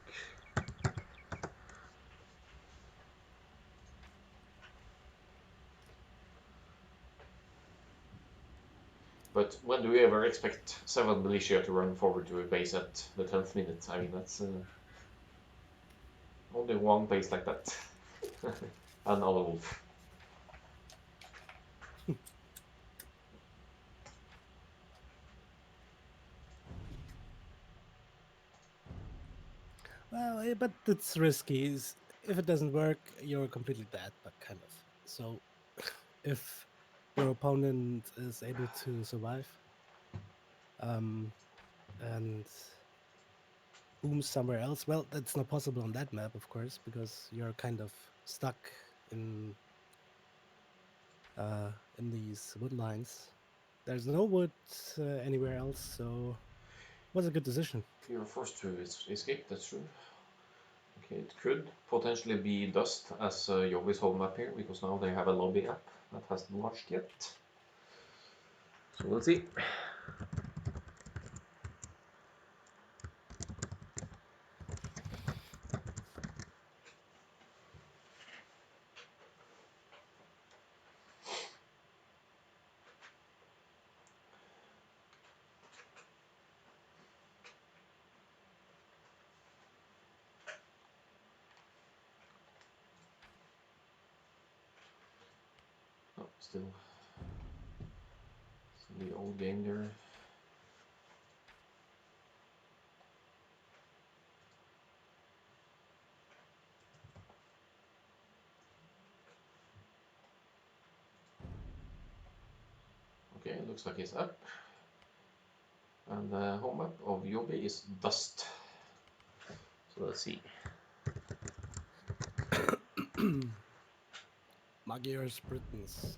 But when do we ever expect 7 militia to run forward to a base at the 10th minute? I mean, that's only one base like that. And Adalwolf. Well, but it's risky. If it doesn't work, you're completely dead, but kind of. So if your opponent is able to survive and boom somewhere else, well, that's not possible on that map, of course, because you're kind of stuck in these wood lines. There's no wood anywhere else, so it was a good decision. You're forced to escape, that's true. Okay, it could potentially be Dust as Jobi's home map here, because now they have a lobby app that hasn't launched yet. So we'll see. Oh, still the old game there. Okay, looks like it's up. And the home map of Jobi is Dust. So let's see. Magyars, Britons.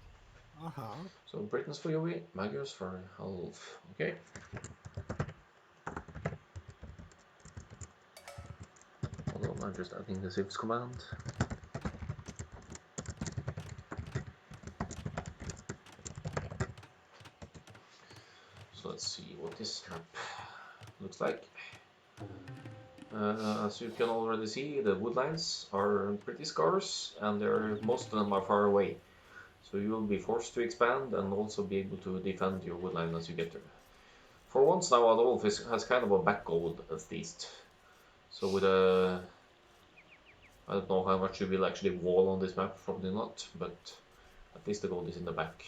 So Britons for Jobi, Magyars for Adalwolf. Okay. Hold on, I'm just adding the civs command. So let's see what this map looks like. As you can already see, the woodlines are pretty scarce and most of them are far away. So you will be forced to expand and also be able to defend your woodline as you get there. For once now, Adalwolf has kind of a back goal at least. So with a... I don't know how much you will actually wall on this map, probably not, but at least the gold is in the back.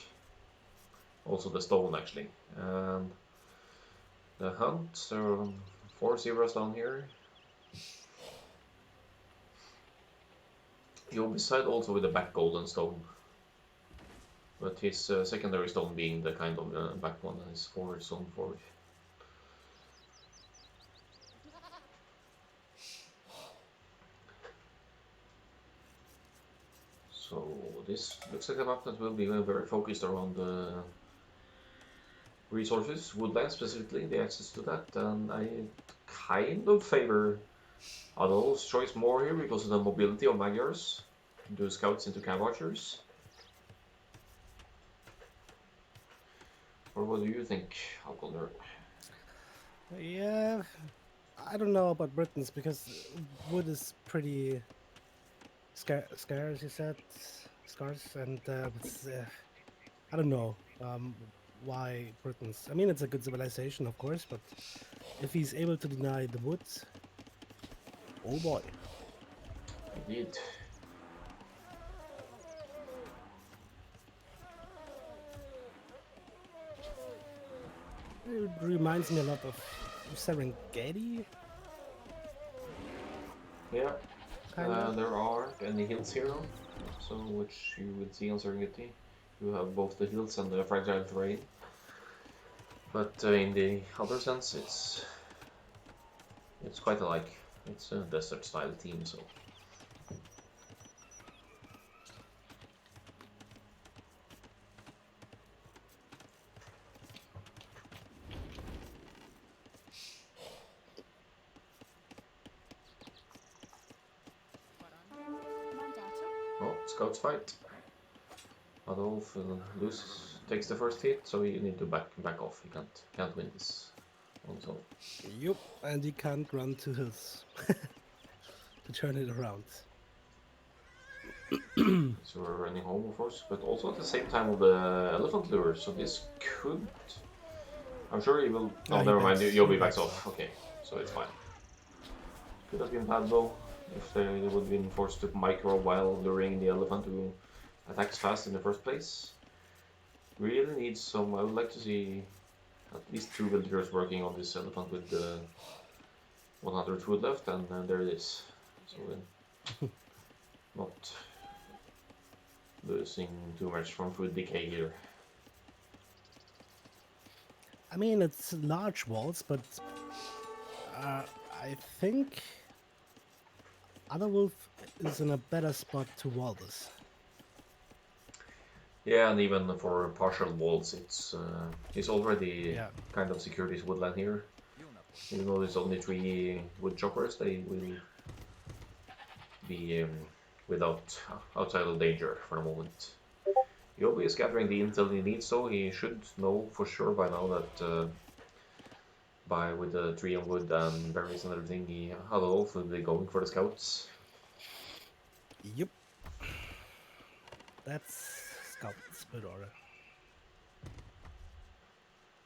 Also the stone actually. And the hunt, there are 4 zeros down here. Jobi side also with the back golden stone. But his secondary stone being the kind of back one, and his forward stone forward. So this looks like a map that will be very focused around the resources, woodland specifically, the access to that, and I kind of favor Adalwolf's choice more here because of the mobility of Magyars. Do scouts into camp archers. Or what do you think, Akkal? Yeah, I don't know about Britons because wood is pretty scarce, you said, scarce, and I don't know why Britons. I mean, it's a good civilization, of course, but if he's able to deny the wood, oh boy. Indeed. It reminds me a lot of Serengeti. Yeah, Kind of. there aren't any hills here, though, so which you would see on Serengeti. You have both the hills and the fragile terrain. But in the other sense, it's quite alike. It's a desert style team, so. Oh, scouts fight. Adolf takes the first hit, so you need to back off. He can't win this on his own. Yup, and he can't run to his to turn it around. So we're running home, of course, but also at the same time of the elephant lure. So this could. I'm sure he will. Oh, he never mind. backs- Jobi he backs backs off. Okay, so it's fine. Could have been bad though if they would have been forced to micro while luring the elephant who attacks fast in the first place. Really needs some. I would like to see at least 2 villagers working on this elephant with 100 food left, and there it is. So not losing too much from food decay here. I mean, it's large walls, but I think Adalwolf is in a better spot to wall this. Yeah, and even for partial walls, it's already Yeah. kind of secured this woodland here. Even though there's only 3 wood choppers, they will be without outside of danger for the moment. Jobi is gathering the intel he needs, so he should know for sure by now that with the tree and wood and berries and everything, Adolf will be going for the scouts. Yep. That's Scout's good order.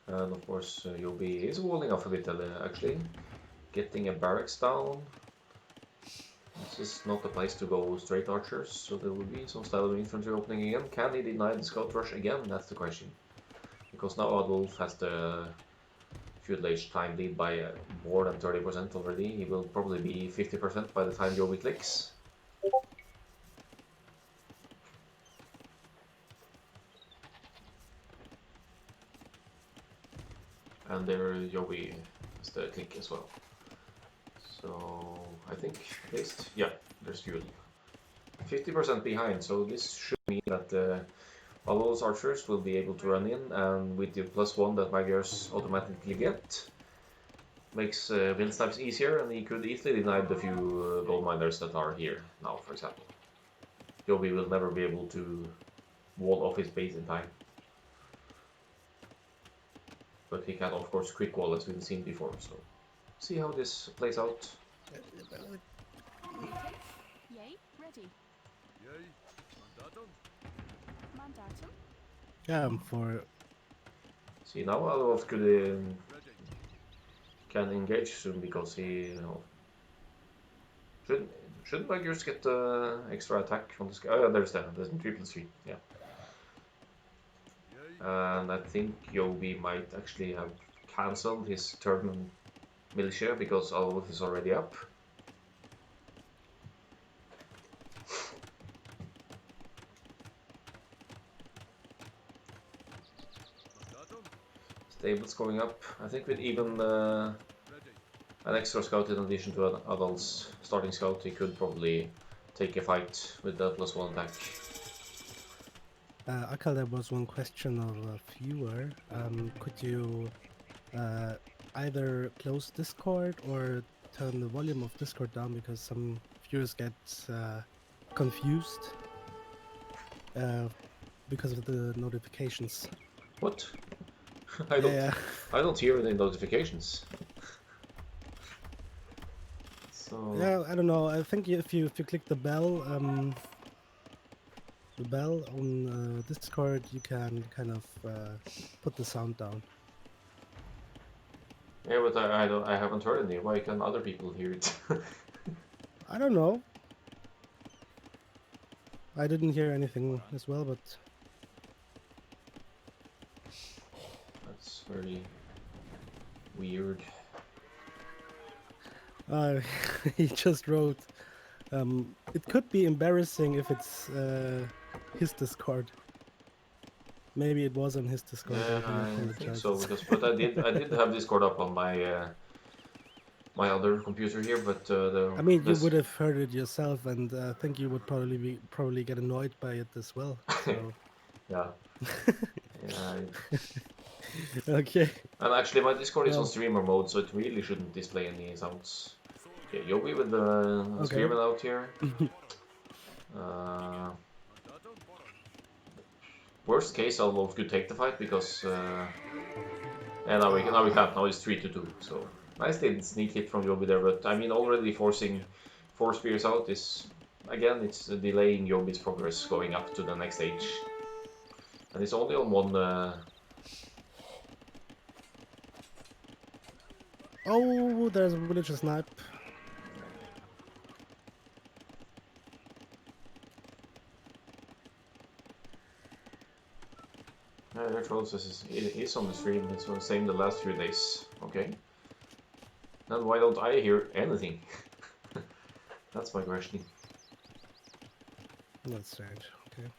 And of course, Jobi is walling off a bit actually, getting a barracks down. This is not the place to go straight archers, so there will be some style of infantry opening again. Can he deny the scout rush again? That's the question. Because now Adolf has the feudal age time lead by more than 30% already. He will probably be 50% by the time Jobi clicks. And there Jobi has the click as well. So I think at least, yeah, there's fuel. 50% behind, so this should mean that all those archers will be able to run in, and with the +1 that Magyars automatically get, makes wind snipes easier, and he could easily deny the few gold miners that are here now, for example. Jobi will never be able to wall off his base in time. But he can, of course, quick wall as we've seen before, so see how this plays out. Yay, ready. Yay, mandatum. Mandatum. Yeah, for See now Adolf Ready. can engage soon because he Shouldn't shouldn't Buggers get extra attack on this guy? Oh, yeah, there's the 3+3. Yeah. Yay. And I think Jobi might actually have cancelled his turn on militia because Adalwolf is already up. Mandatum. Stables going up. I think with even Ready. an extra scout in addition to Adal's starting scout, he could probably take a fight with that +1 attack. Akkal, there was one question of a viewer. Could you either close Discord or turn the volume of Discord down, because some viewers get confused because of the notifications. What? I don't. Yeah, I don't hear any notifications. So yeah. I don't know. I think if you click the bell on Discord, you can kind of put the sound down. yeah, but I haven't heard any. Why can other people hear it? I don't know. I didn't hear anything as well, but That's very weird. he just wrote, it could be embarrassing if it's his Discord. Maybe it was on his Discord. Yeah, And he I think apologizes. so. But I did have Discord up on my my other computer here, but I mean, you this would have heard it yourself, and I think you would probably get annoyed by it as well. So yeah yeah. okay, And actually, my Discord is on well, streamer mode, so it really shouldn't display any sounds. Okay, Jobi with the okay. screaming out here. Mandatum. Worst case, Adalwolf could take the fight because yeah, now we can't. Now it's 3-2. So nice little sneak hit from Jobi there, but I mean already forcing 4 spears out is again it's delaying Jobi's progress going up to the next stage, and it's only on one. Oh, there's a villager snipe. Air Trolls is on the stream. It's the same the last few days. Okay. Then why don't I hear anything? That's my question. That's strange. Okay.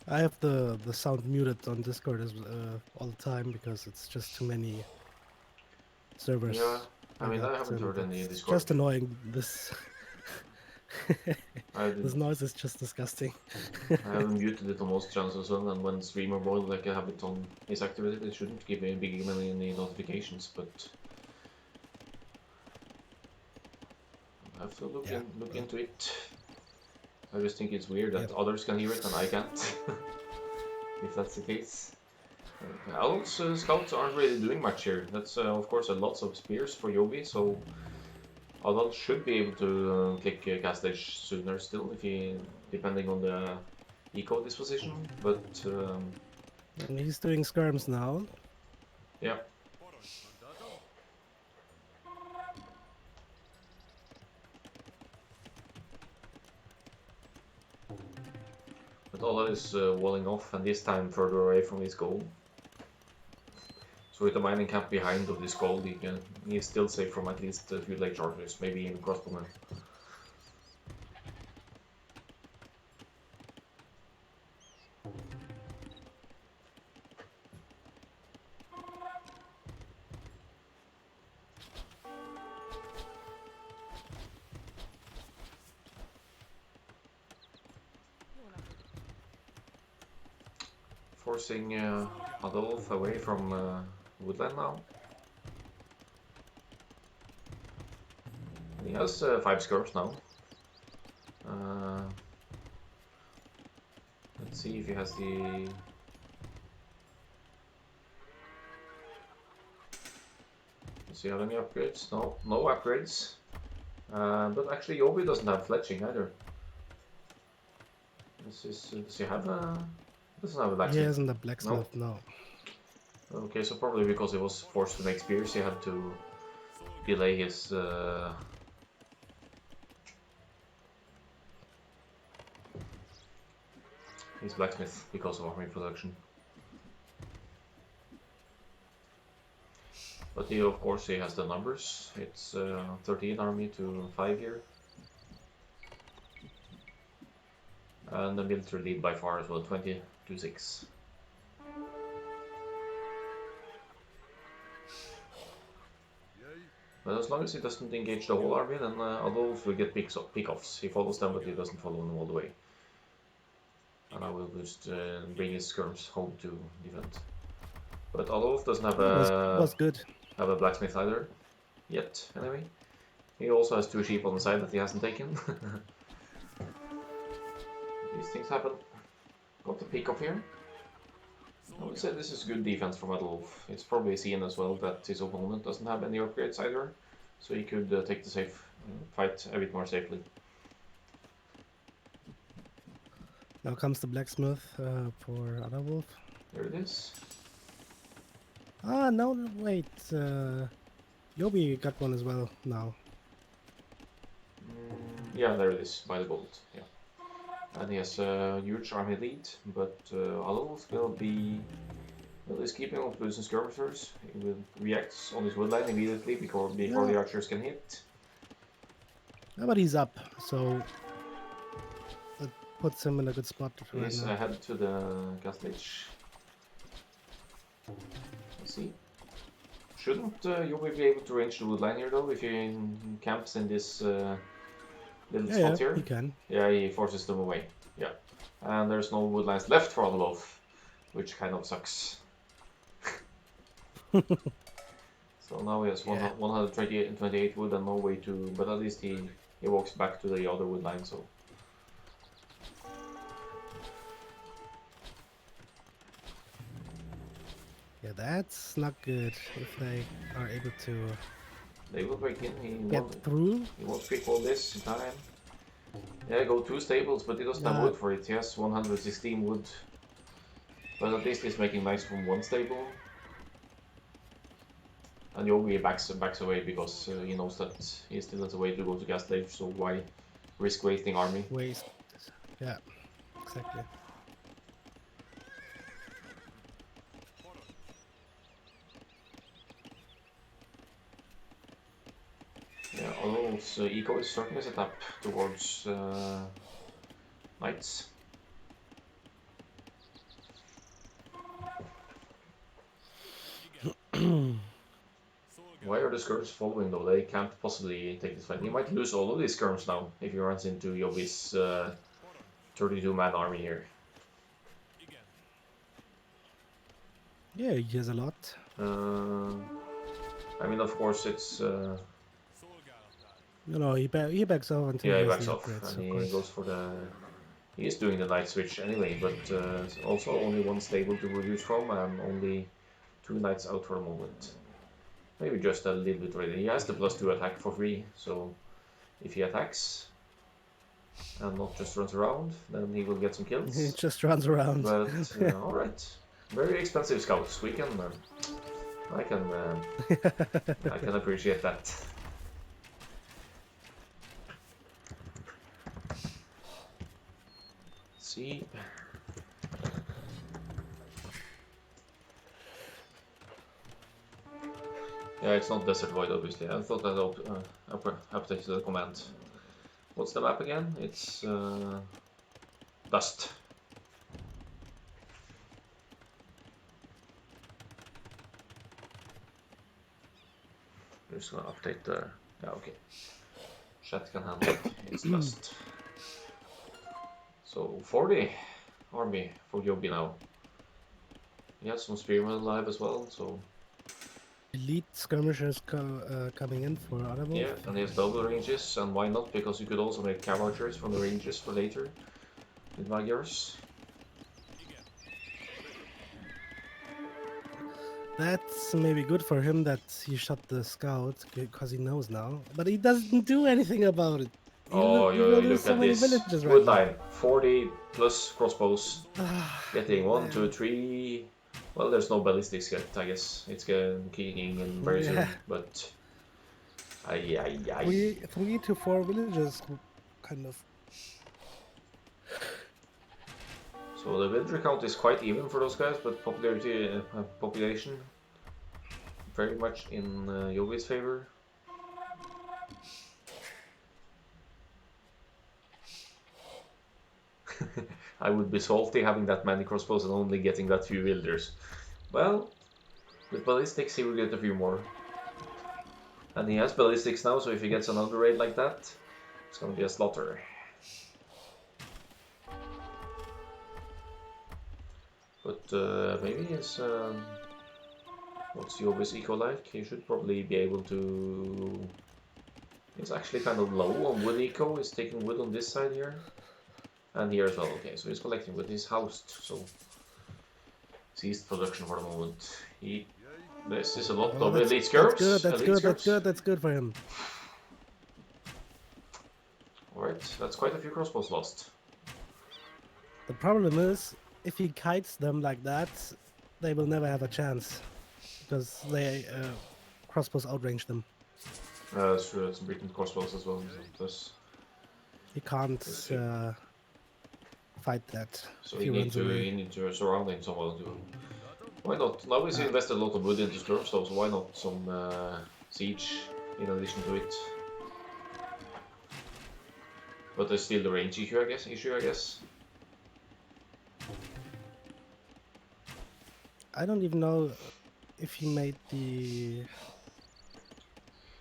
I have the sound muted on Discord all the time because it's just too many servers. Yeah, I mean got, I haven't and heard any it's Discord. just annoying. This I this noise is just disgusting. haven't muted it on most channels as well, and when streamer mode like I have it on is activated, it shouldn't give me any notifications, but I have to look Yeah, look into it. I just think it's weird that Yep. others can hear it and I can't. If that's the case. Adult's scouts aren't really doing much here. That's of course a lots of spears for Jobi, so Adult should be able to click cast edge sooner still, if he depending on the eco disposition. But And he's doing skirms now. yeah, Mandatum. but Adult is walling off, and this time further away from his goal. So with the mining camp behind of this goal, he's still safe from at least a few late chargers, maybe even crossbowmen. Forcing Adolf away from woodland now. He has 5 skirts now. Let's see if he has the... Does he have any upgrades? No, no upgrades. But actually, Jobi doesn't have fletching either. Does he have a? Doesn't have a He blacksmith. isn't a blacksmith, no. Okay, so probably because he was forced to make spears, he had to delay his. His blacksmith because of army production. But he, of course, he has the numbers. It's 13 army to 5 here. And the military lead by far as well, 20 to 6. Yea, But as long as he doesn't engage the whole army, then Adolf will get pick-offs. He follows them, but he doesn't follow them all the way. And I will just bring his skirms home to defend. But Adolf doesn't have Was good. have a blacksmith either. Yet, anyway. He also has 2 sheep on the side that he hasn't taken. These things happen. Got the pick off here. I would say this is good defense from Adalwolf. It's probably seen as well that his opponent doesn't have any upgrades either. So he could take the safe fight a bit more safely. Now comes the blacksmith for Adalwolf. There it is. Ah, no, wait. Jobi got one as well now. Yeah, there it is, by the bolt. Yeah. And he has a huge army lead, but Adolf will be. Well, he's keeping on losing skirmishers. He will react on his woodline immediately before the archers can hit. Yeah, but he's up, so that puts him in a good spot right He's now. ahead to the gas ledge. Let's see. Shouldn't Jobi be able to range the woodline here though, if he camps in this little Yeah, spot yeah, here? he can. Yeah, he forces them away. Yeah. And there's no woodlines left for Adalwolf, which kind of sucks. So now he has 128 wood and no way to, but at least he walks back to the other wood line, so. Yeah, that's not good if they are able to They will break in, get through. he won't pick all this in time. Yeah, go 2 stables, but he doesn't have wood for it. He has 116 wood. But at least he's making nice from 1 stable. And Jobi backs away because he knows that he still has a way to go to gas stage, so why risk wasting army? Waste. Yeah, exactly. Yeah, Adolf's eco is certainly set up towards knights. Why are the skirms following though? They can't possibly take this fight. He might lose all of these skirms now if he runs into Jobi's 32-man army here. Yeah, he has a lot. I mean, of course, it's No, he backs off until yeah, he he has backs the off upgrades, and of he course. goes for the. He is doing the knight switch anyway, but also only 1 stable to reduce from and only 2 knights out for a moment. Maybe just a little bit ready. He has the +2 attack for free, so if he attacks and not just runs around, then he will get some He kills. just runs around. But all right, very expensive scouts. We can, I can appreciate that. See. Yeah, it's not Desert Void, obviously. I thought that updated the command. What's the map again? It's Dust. I'm just gonna update the. Yeah, okay. Chat can handle it. It's Dust. So 40 army for Jobi now. He has some spearmen alive as well, so. Elite skirmishers coming in for Adalwolf. Yeah, and he has double ranges, and why not? Because you could also make cav archers from the ranges for later with Magyars. That's maybe good for him that he shot the scout because he knows now, but he doesn't do anything about it. Oh, We will lose look so at many this. villages right Wood now. line. 40 plus crossbows. Ah, Getting one, two, man. three. Well, there's no ballistics yet, I guess. It's kicking in very Yeah, soon, but... Ay, ay, ay. three to four villages, kind of. So the villager count is quite even for those guys, but population very much in Jobi's favor. I would be salty having that many crossbows and only getting that few villagers. Well, with ballistics he will get a few more. And he has ballistics now, so if he gets another raid like that, it's gonna be a slaughter. But maybe his... what's Jobi's eco like? He should probably be able to... He's actually kind of low on wood eco, he's taking wood on this side here. And here as well, okay, so he's collecting wood, he's housed, so... Ceased production for the moment. This is a lot Oh, of elite that's skirps. good. That's Elite good. skirps. That's good. That's good for him. Alright, that's quite a few crossbows lost. The problem is, if he kites them like that, they will never have a chance because they crossbows outrange them. That's true, that's Britain crossbows as well. Plus, He can't That's true. fight that so if you he need runs to away. surround him somehow too. Why not? Now he's invested a lot of wood into skirps though, so why not some siege in addition to it? But there's still the range issue, I guess. I don't even know if he made the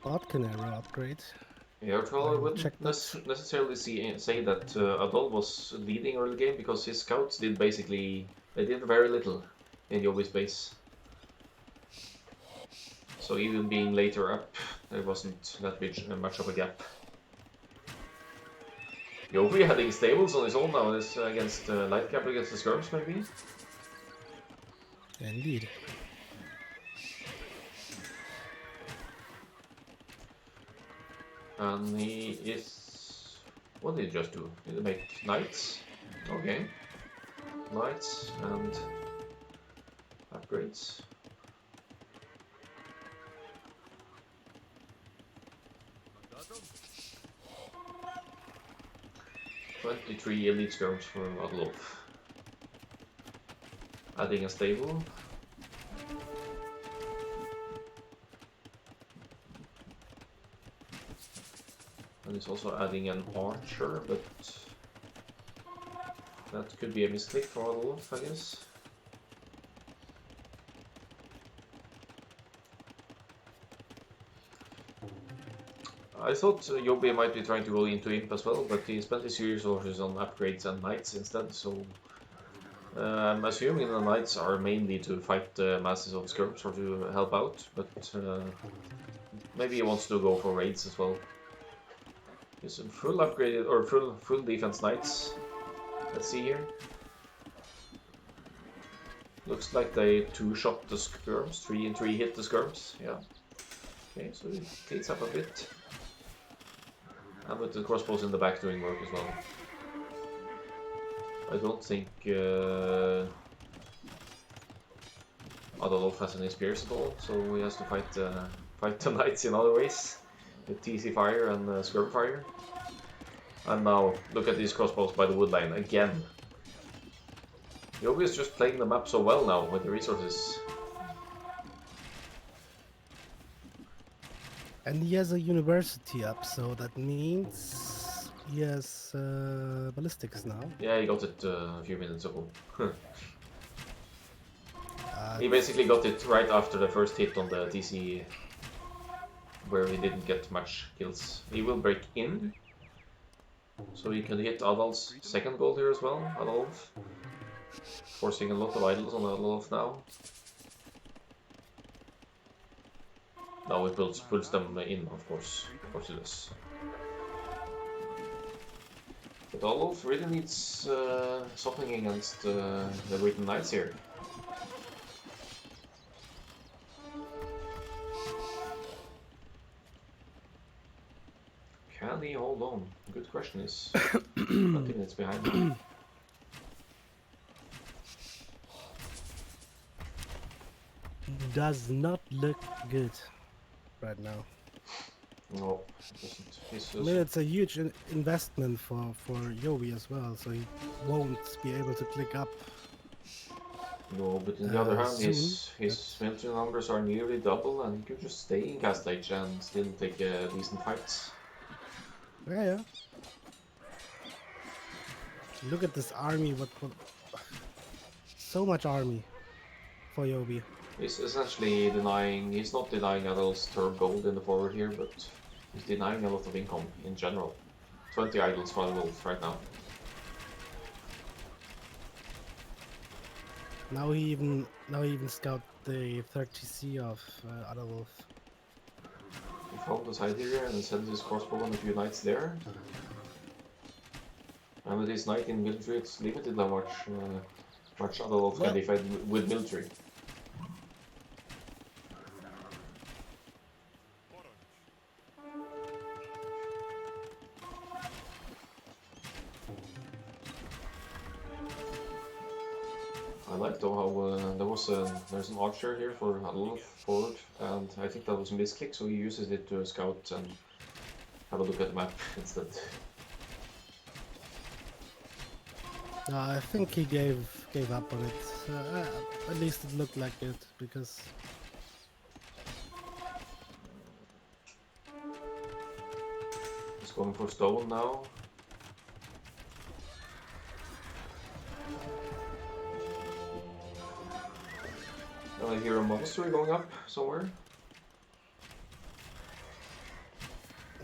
Bodkin arrow upgrade. Yeah, well, I wouldn't Check that. necessarily say that Adol was leading early game because his scouts did basically they did very little in Jobi's base. So even being later up, there wasn't that much of a gap. Jobi heading stables on his own now is against light gap against the skirps maybe. Indeed. And he is... What did he just do? Did he make knights? Okay. Knights and upgrades. 23 elite skirms for Adalwolf. Adding a stable. And he's also adding an archer, but that could be a mistake for Adalwolf, I guess. I thought Jobi might be trying to go into Imp as well, but he spent his resources on upgrades and knights instead, so I'm assuming the knights are mainly to fight masses of skirps or to help out, but maybe he wants to go for raids as well. He's full upgraded or full defense knights. Let's see here. Looks like they two-shot the skirms, 3 and 3 hit the skirms, yeah. Okay, so he cleans up a bit. And with the crossbows in the back doing work as well. I don't think Adalwolf has any spears at all, so he has to fight the knights in other ways. With TC fire and skirp fire. And now, look at these crossbows by the wood line again. Jobi is just playing the map so well now with the resources. And he has a university up, so that means he has ballistics now. Yeah, he got it a few minutes ago. Uh, He basically got it right after the first hit on the TC, where he didn't get much kills. He will break in, so he can hit Adal's second goal here as well, Adalwolf. Forcing a lot of idols on Adalwolf now. Now it pulls them in, of course. Of course it does. But Adalwolf really needs something against the Britain Knights here. Can he hold on? Good question is 20 minutes behind now. Does not look good right now. No, it doesn't. He's I mean, it's a huge investment for Jobi as well, so he won't be able to click up no, but on the other hand, soon. his military numbers are nearly double, and he could just stay in Cast Age and still take decent fights. Yeah, yeah. Look at this army. What? So much army for Jobi. He's essentially denying. He's not denying Adal's third gold in the forward here, but he's denying a lot of income in general. 20 idols for Adalwolf right now. Now he even scout the 30C of Adalwolf. He found the side here and sends his crossbow and a few knights there. And with his knight in military, it's limited how much Adalwolf can defend with military. I like though how there's an archer here for Adalwolf forward, and I think that was a misclick, so he uses it to scout and have a look at the map instead. I think he gave up on it. At least it looked like it, because He's going for stone now. I hear a monastery going up somewhere.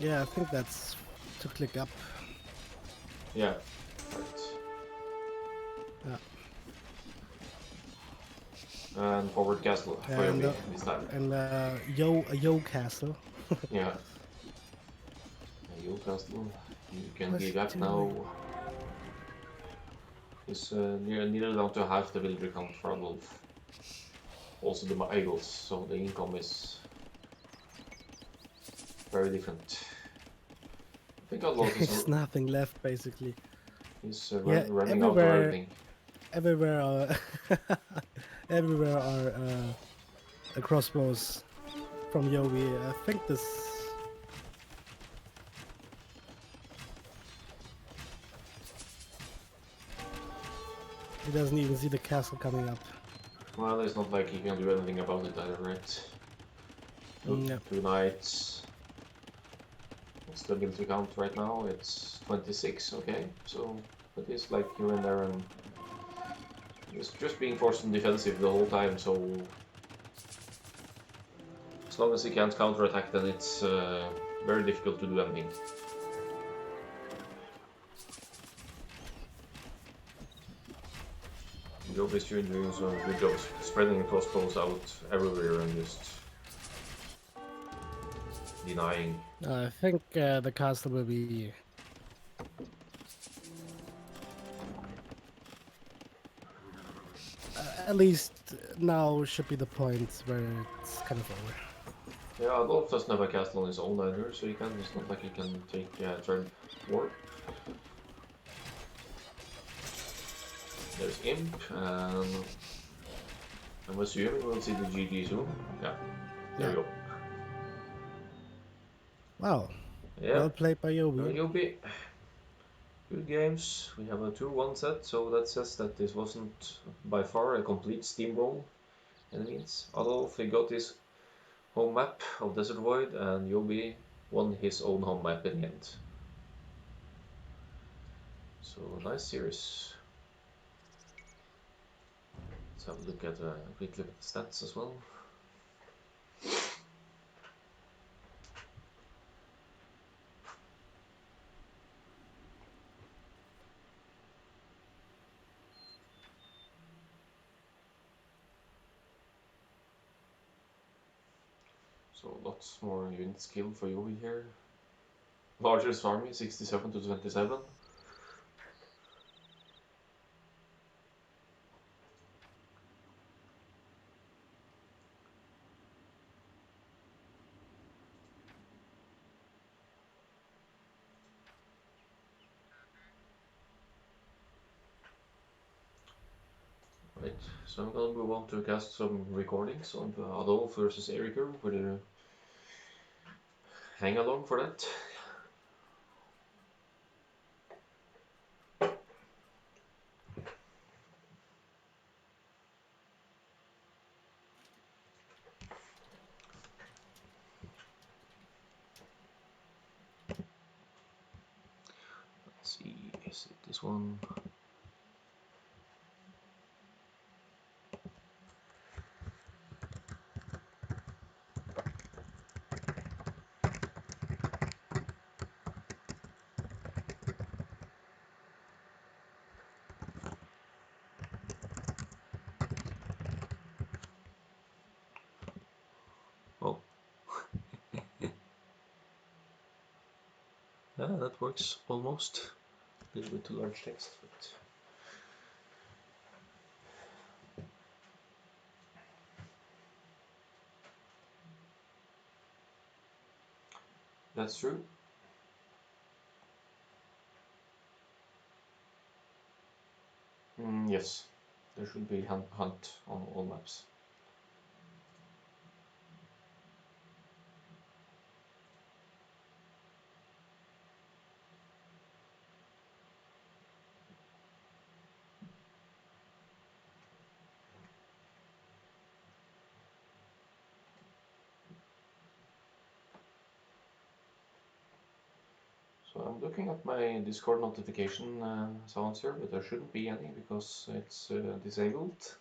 yeah, I think that's to click up. Yeah, right. Yeah. And forward castle for And Jobi this time. and Yo Castle. Yeah. Yo castle. You can What's give up doing? now. It's nearly down to half the villager count for Adolf. Also the idols, so the income is very different. I think Adolf There's is nothing left basically. he's Yeah, running out of everything. Everywhere everywhere are crossbows from Jobi. I think this. He doesn't even see the castle coming up. Well, it's not like he can do anything about it either, right? Yeah. Two knights. What's the military count right now? It's 26, okay. So it is like here and there, and it's just being forced on defensive the whole time, so as long as he can't counterattack, then it's very difficult to do anything. Job is doing some good jobs spreading crossbows out everywhere and just denying. I think the castle will be. At least now should be the point where it's kind of over. Yeah, Adolf doesn't have a castle on his own either, so it's not like he can take third war. There's Imp, and I'm assuming we'll see the GG soon. Yeah, there we go. Wow. Yeah, Well played by Jobi. Jobi. Good games. We have a 2-1 set, so that says that this wasn't by far a complete steamroll. It means Adolf, he got his home map of Desert Void, and Jobi won his own home map in the end. So nice series. Let's have a look at a quick look at the stats as well. So lots more unit skill for Jobi here. Largest army, 67 to 27. so I'm gonna move on to cast some recordings of Adolf versus Erikur with a hang along for that. Let's see, is it this one? Oh. Yeah, that works almost. A little bit too large text, but that's true. Yes, there should be hunt on all maps. So I'm looking at my Discord notification sounds here, but there shouldn't be any because it's disabled.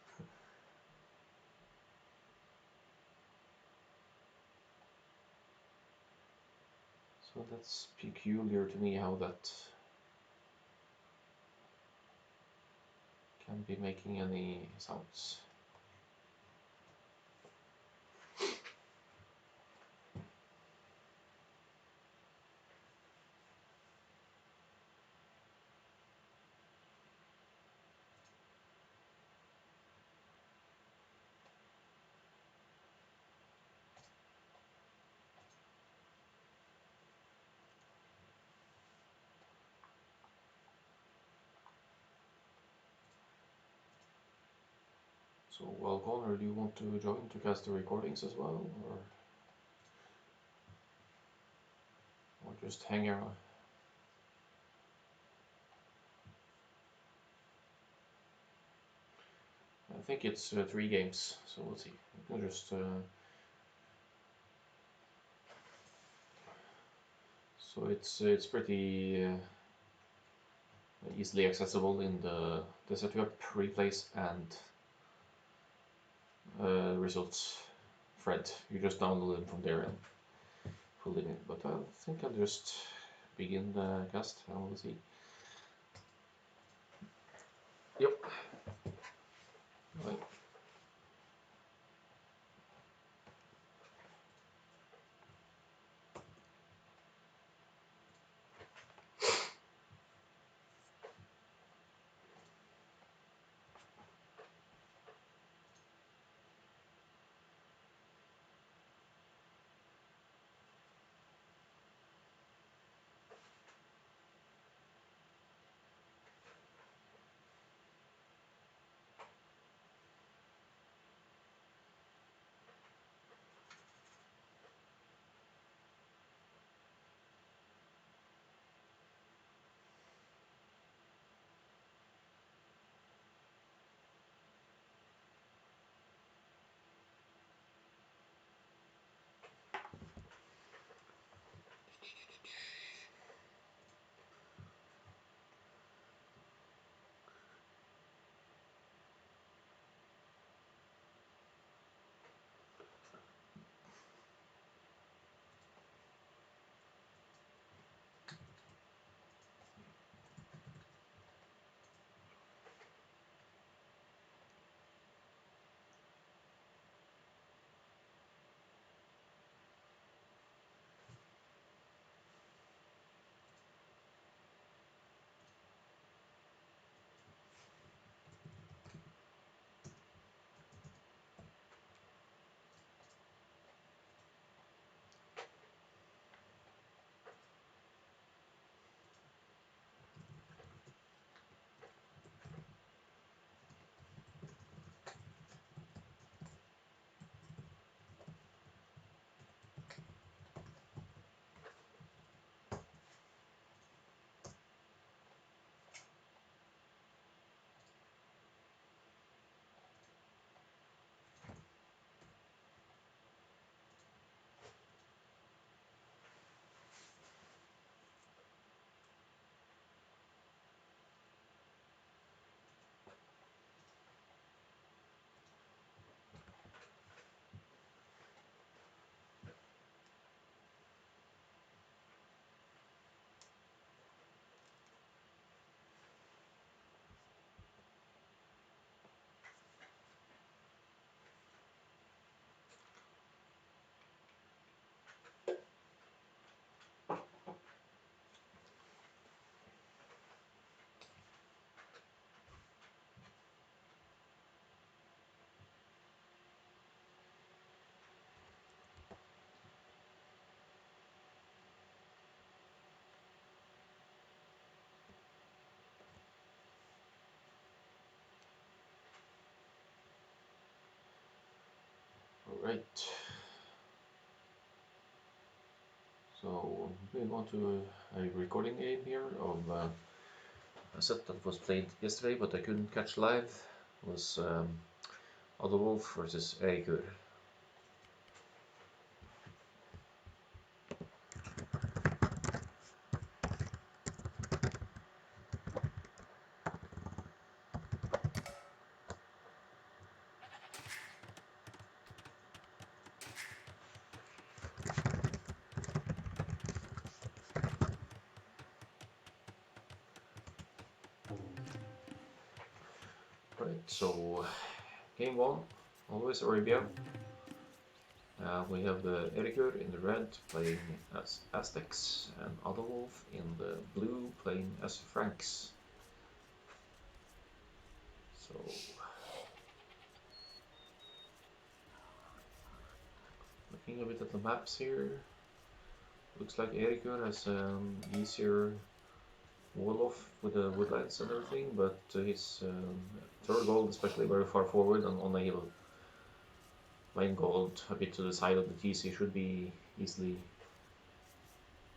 So that's peculiar to me how that can be making any sounds. So, well, Connor, do you want to join to cast the recordings as well, or just hang around? I think it's 3 games, so let's see. We can just so it's pretty easily accessible in the setup, replays, and results thread. You just download them from there and pull it in. But I think I'll just begin the cast and we'll see. Yep. Right. Right. So moving on to a recording game here of a set that was played yesterday but I couldn't catch live. It was Adalwolf versus Erikur. Right, so game one, always Arabia. We have the Erikur in the red playing as Aztecs and Adalwolf in the blue playing as Franks. So looking a bit at the maps here, looks like Erikur has an easier wall off with the woodlands and everything, but his third gold especially very far forward and on the hill. Main gold a bit to the side of the TC should be easily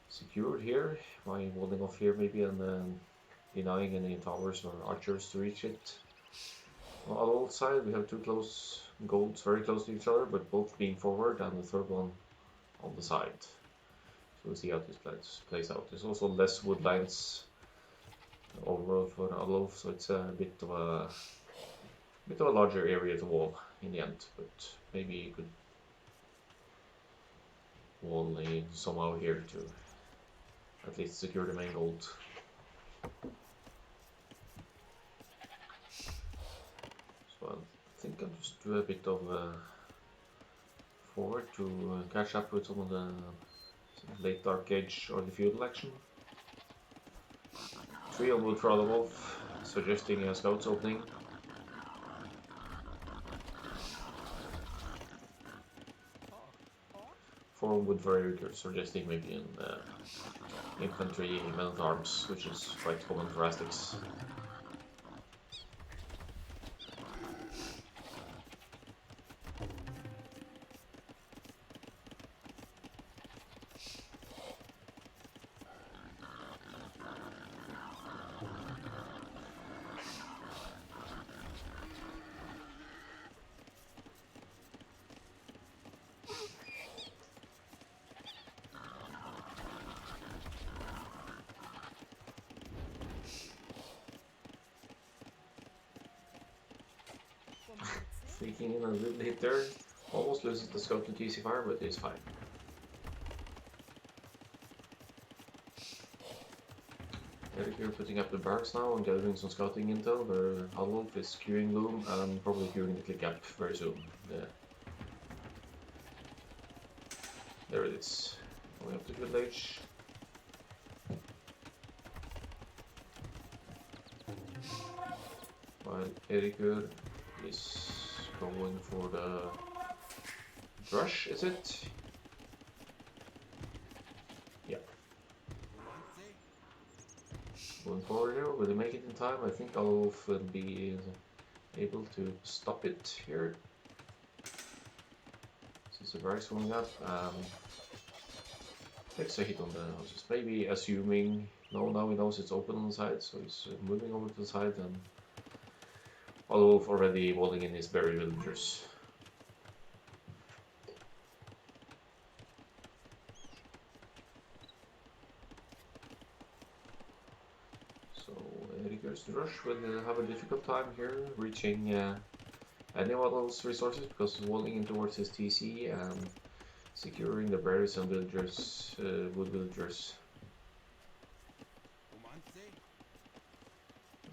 secured here by walling off here maybe and denying any towers or archers to reach it. On the old side we have two close golds very close to each other but both being forward and the third one on the side. So we'll see how this plays out. There's also less wood lines overall for Adalwolf, so it's a bit of a larger area to wall in the end, but maybe you could wall in somehow here to at least secure the main gold. So I think I'll just do a bit of forward to catch up with some of the late Dark Age or the feudal action. 3 on wood for Adalwolf, suggesting a scouts opening. 4 on wood for Erikur, suggesting maybe an infantry men at arms, which is quite common for Aztecs. Sneaking in a little hit there, almost loses the scope to TC fire, but it's fine. Erikur putting up the barracks now and gathering some scouting intel where Adalwolf is queuing loom and probably queuing the click gap very soon. There it is, going up to village. While Erikur is going for the brush, is it? Yeah. Going forward here, will they make it in time? I think Adalwolf will be able to stop it here. Since the barracks going up, takes a hit on the houses. Maybe assuming, no, now he knows it's open on the side, so he's moving over to the side and Adalwolf already walling in his buried villagers. So Erikur's rush will have a difficult time here reaching any of Adalwolf's resources because walling in towards his TC and securing the berries and villagers, wood villagers.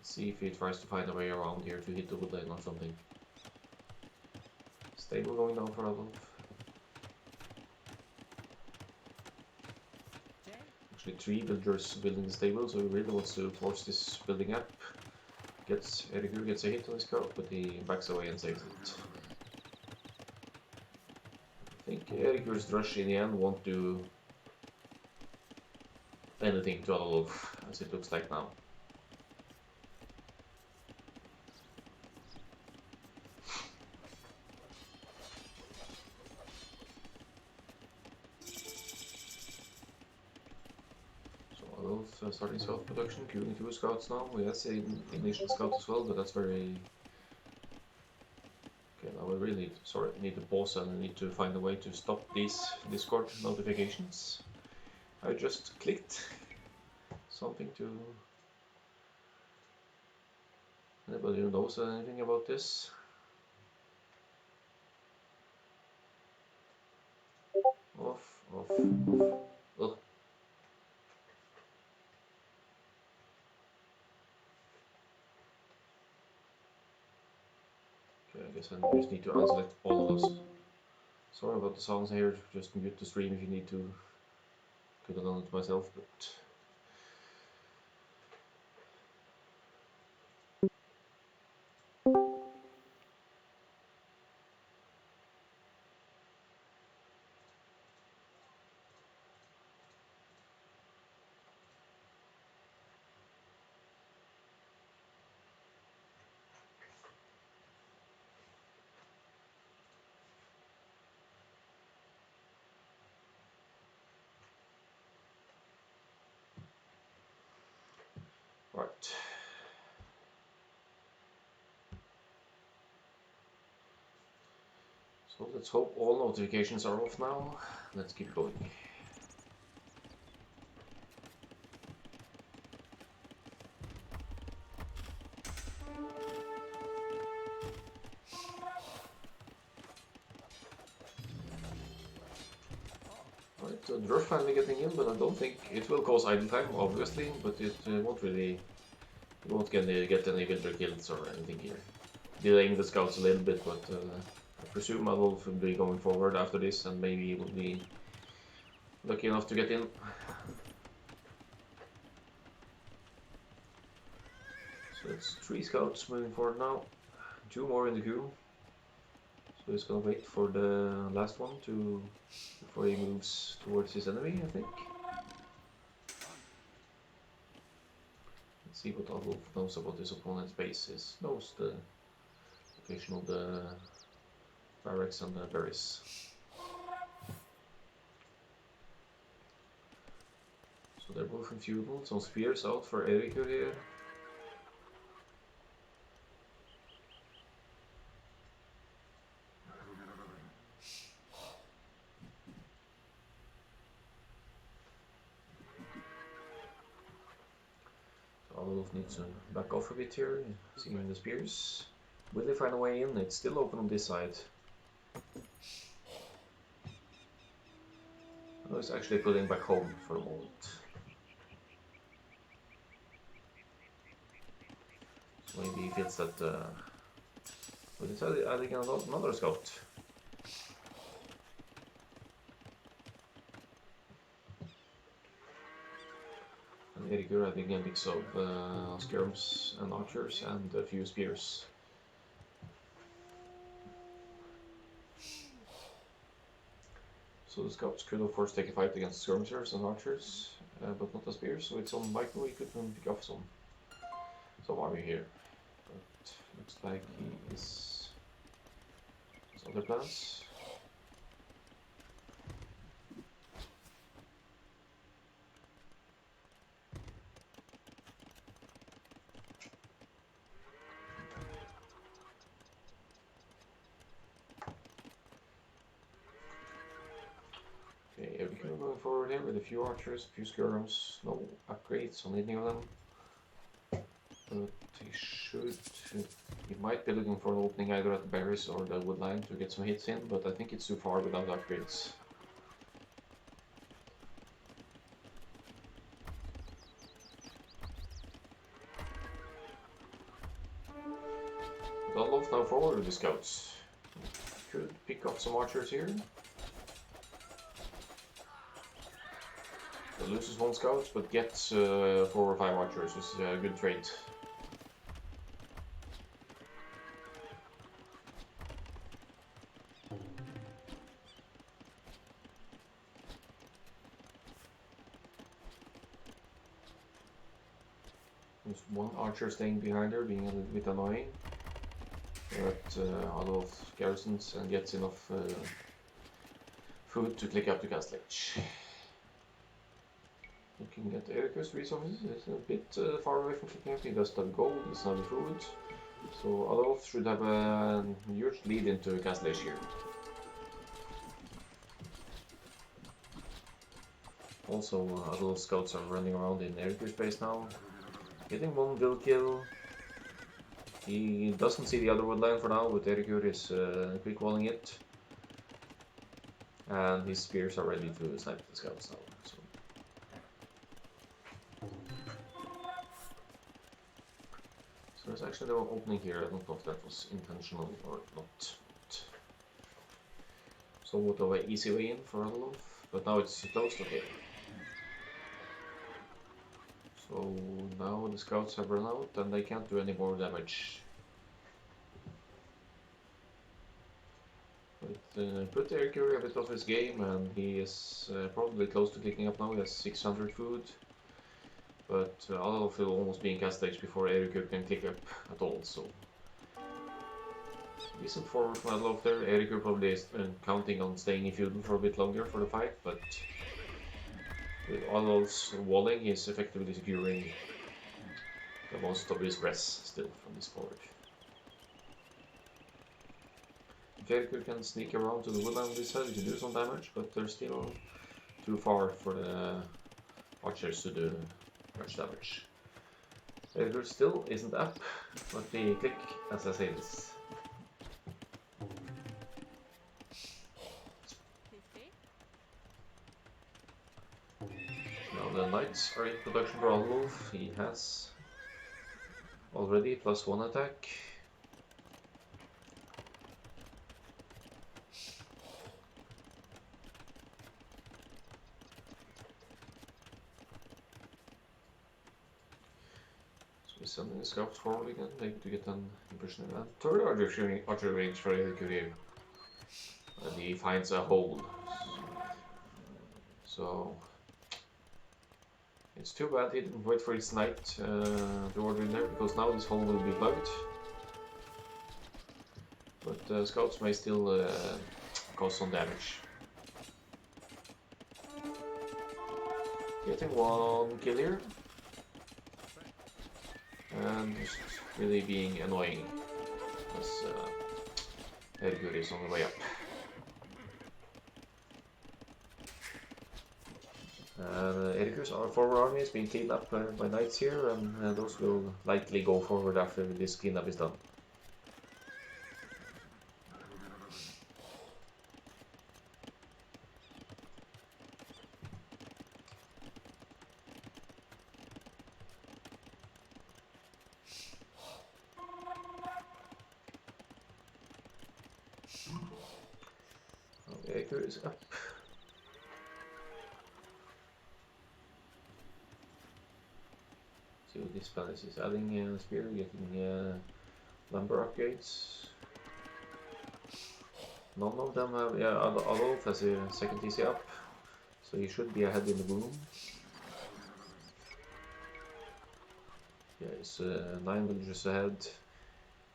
See if he tries to find a way around here to hit the wood lane or something. Stable going down for Adalwolf. Actually 3 villagers building the stable, so he really wants to force this building up. Erikur gets a hit on his scout, but he backs away and saves it. I think Erikur's rush in the end won't do anything to Adalwolf, as it looks like now. both starting scout production, queuing 2 scouts now. We have an initial scout as well, but that's very... Okay, now we really need to pause and need to find a way to stop these Discord notifications. I just clicked something to... Anybody who knows anything about this? Off, off, off. Ugh. Okay, I guess I just need to unselect all of those. Sorry about the sounds here, just mute the stream if you need to. Could have done it myself, but... Right. So let's hope all notifications are off now. Let's keep going. Right, the Dwarf finally getting in, but I don't think it will cause idle time, obviously, but it won't really... You won't get any winter kills or anything here. Delaying the scouts a little bit, but I presume Adolf will be going forward after this, and maybe he will be lucky enough to get in. So it's 3 scouts moving forward now, 2 more in the queue. So he's gonna wait for the last one before he moves towards his enemy, I think. Let's see what Adolf knows about his opponent's bases. Knows the location of the barracks and the berries. So they're both in feudal. Some spears out for Erikur here. Adolf needs to back off a bit here, seeing the spears. Will they find a way in? It's still open on this side. Oh, he's actually pulling back home for a moment. So maybe he feels that... But it's adding another scout. And Erikur adding a mix of skirms and archers and a few spears. So the scouts could of course take a fight against skirmishers and archers, but not the spears, so it's on Michael he could pick off some army here. But looks like he has other plans. Okay, Erikur going forward here with a few archers, a few skirms, no upgrades on any of them. But he might be looking for an opening either at the berries or the woodline to get some hits in, but I think it's too far without upgrades. Adalwolf now forward with the scouts. Could pick off some archers here. He loses 1 scout, but gets 4 or 5 archers, which is a good trade. There's 1 archer staying behind her, being a little bit annoying. But Adolf garrisons and gets enough food to click up to Castle Edge. Looking at Erikur's resources, it's a bit far away from picking up. He does have gold, he does have food. So Adalwolf should have a huge lead into Castle here. Also, Adalwolf scouts are running around in Erikur's base now. Getting one drill kill. He doesn't see the other woodline for now, but Erikur is quick walling it. And his spears are ready to snipe the scouts now. So there's actually no opening here. I don't know if that was intentional or not. Somewhat of an easy way in for Adalwolf, but now it's closed. Okay. So now the scouts have run out and they can't do any more damage. But put Erikur a bit off his game, and he is probably close to clicking up now. He has 600 food. But Adalwolf will almost be in cast stage before Erikur can click up at all, so... Decent forward from Adalwolf there. Erikur probably is counting on staying in feudal for a bit longer for the fight, but... With Adalwolf's walling, he's effectively securing the most of his res still from this forward. Erikur can sneak around to the woodline on this side to do some damage, but they're still too far for the archers to do much damage. Erikur still isn't up, but they click as I say this. 50. Now the knights are in production for Adalwolf. He has already +1 attack. Sending the scouts forward again, maybe to get an impression of that. Third archer range for Erikur here. And he finds a hole. So it's too bad he didn't wait for his knight to order in there, because now this hole will be plugged. But scouts may still cause some damage. Getting one kill here. And just really being annoying as Erikur is on the way up. Erikur's forward army is being cleaned up by knights here, and those will likely go forward after this cleanup is done. Erikur is up. See what this palace is adding spear, getting lumber upgrades. None of them have, yeah, Adalwolf has a second TC up, so he should be ahead in the boom. Yeah, he's 9 villages ahead.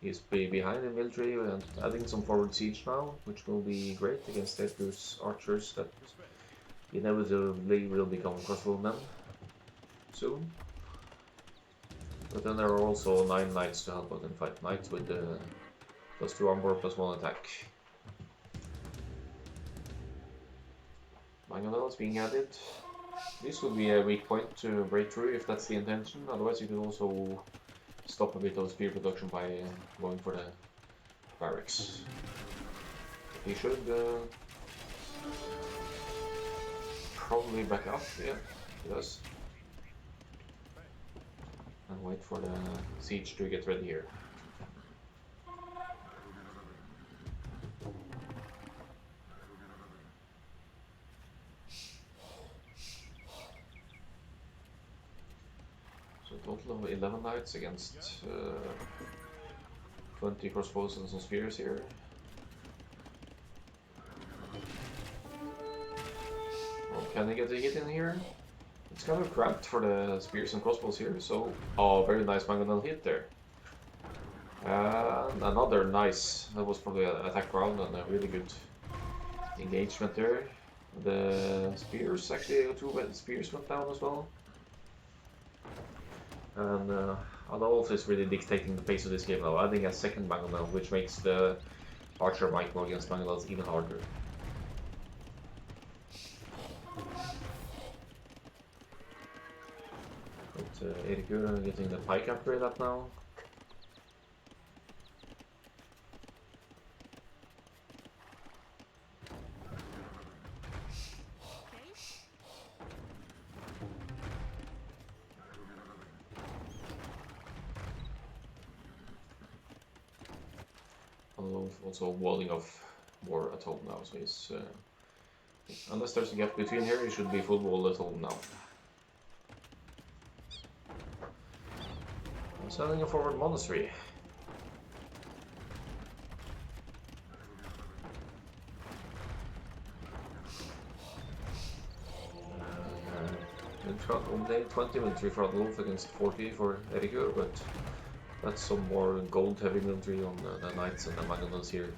He's behind in military and adding some forward siege now, which will be great against Erikur's archers that inevitably will become crossbowmen soon. But then there are also 9 knights to help out in the fight. Knights with +2 armor, +1 attack. Mangonel is being added. This would be a weak point to break through if that's the intention. Otherwise you could also stop a bit of spear production by going for the barracks. He should probably back up, yeah, he does. And wait for the siege to get ready here. So a total of 11 knights against 20 crossbows and some spears here. Well, can they get a hit in here? It's kind of cramped for the spears and crossbows here, so... Oh, very nice mangonel hit there. And another nice... That was probably an attack round and a really good engagement there. The spears, actually 2 spears went down as well. And Adalwolf is really dictating the pace of this game now, adding a second Mangonel, which makes the Archer micro against Mangonels even harder. But Erikur getting the pike upgrade up now. Also walling off more at home now, so he's unless there's a gap between here, he should be full wall at home now. Selling a forward monastery. Only 20 military for Adalwolf against 40 for Erikur, but that's some more gold heavy military on the knights and the Mangonels here.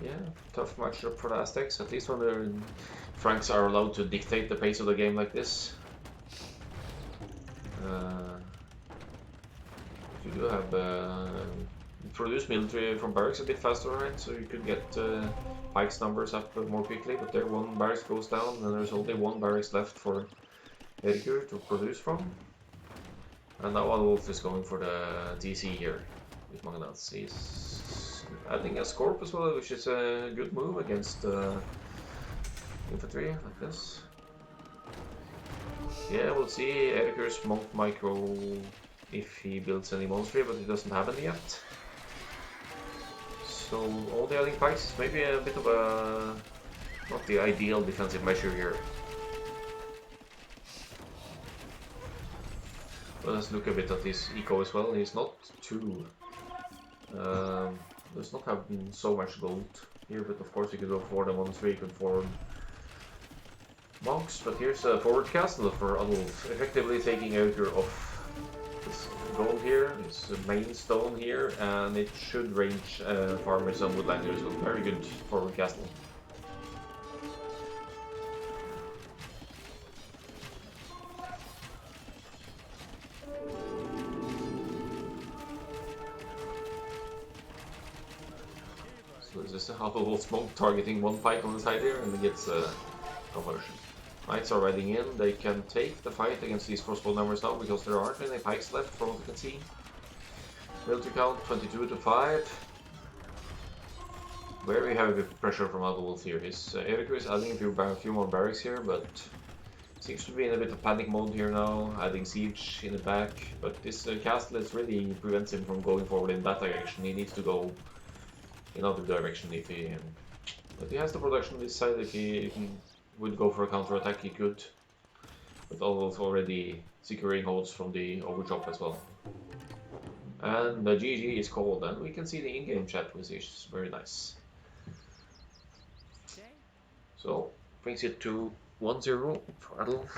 Yeah, tough matchup for the Aztecs, at least when the Franks are allowed to dictate the pace of the game like this. You do have produce military from barracks a bit faster, right? So you could get pikes numbers up more quickly, but there one barracks goes down, and there's only one barracks left for Erikur to produce from. And now Adalwolf is going for the DC here with Mangonels. He's adding a Scorp as well, which is a good move against infantry like this. Yeah, we'll see Erikur's monk micro if he builds any monastery, but he doesn't have any yet. So only adding pikes is maybe a bit of a not the ideal defensive measure here. But let's look a bit at his eco as well. He's not too does not have so much gold here, but of course you could afford a monastery, you could afford monks, but here's a forward castle for Adalwolf, effectively taking Erikur off this gold here, this main stone here, and it should range farmers and woodlanders, so very good forward castle. So this is Adalwolf's monk targeting one pike on the side here, and he gets a conversion. Knights are riding in, they can take the fight against these crossbow numbers now because there aren't any pikes left from what you can see. Military count 22 to 5. Very heavy pressure from Adalwolf here. His Erikur is adding a few more barracks here, but seems to be in a bit of panic mode here now, adding siege in the back. But this castle is really prevents him from going forward in that direction. He needs to go in other direction if he. But he has the production on this side. If he would go for a counter-attack, he could. But Adalwolf already securing holds from the overchop as well. And the GG is called, and we can see the in-game chat, which is very nice. So, brings it to 1-0 for Adalwolf.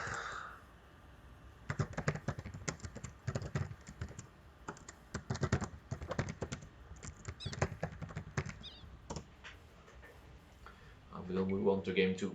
And we'll move on to game 2.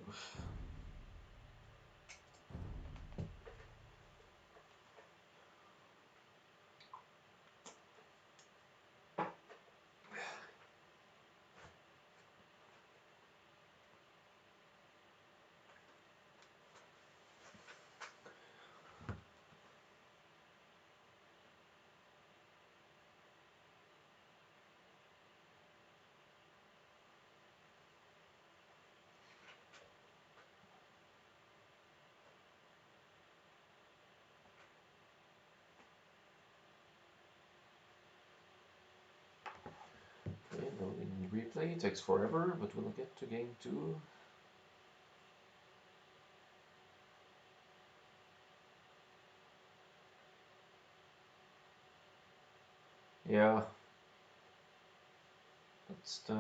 Okay, loading replay takes forever, but we'll get to game 2. Yeah, that's the.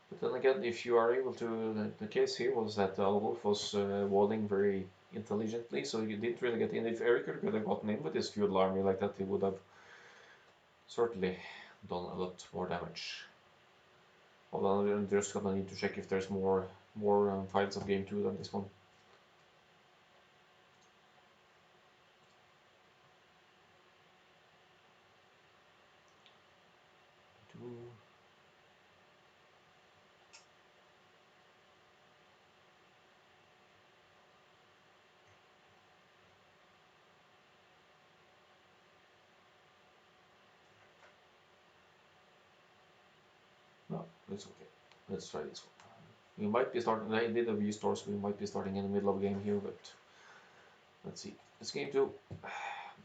But then again, if you are able to, the case here was that Adalwolf was walling very intelligently, so you didn't really get in. If Erikur could have gotten in with his feudal army like that, he would have certainly done a lot more damage. Hold on, I'm just gonna need to check if there's more files of game 2 than this one. No, it's okay. Let's try this one. We might be starting. I did a view store, so we might be starting in the middle of the game here, but let's see. This game 2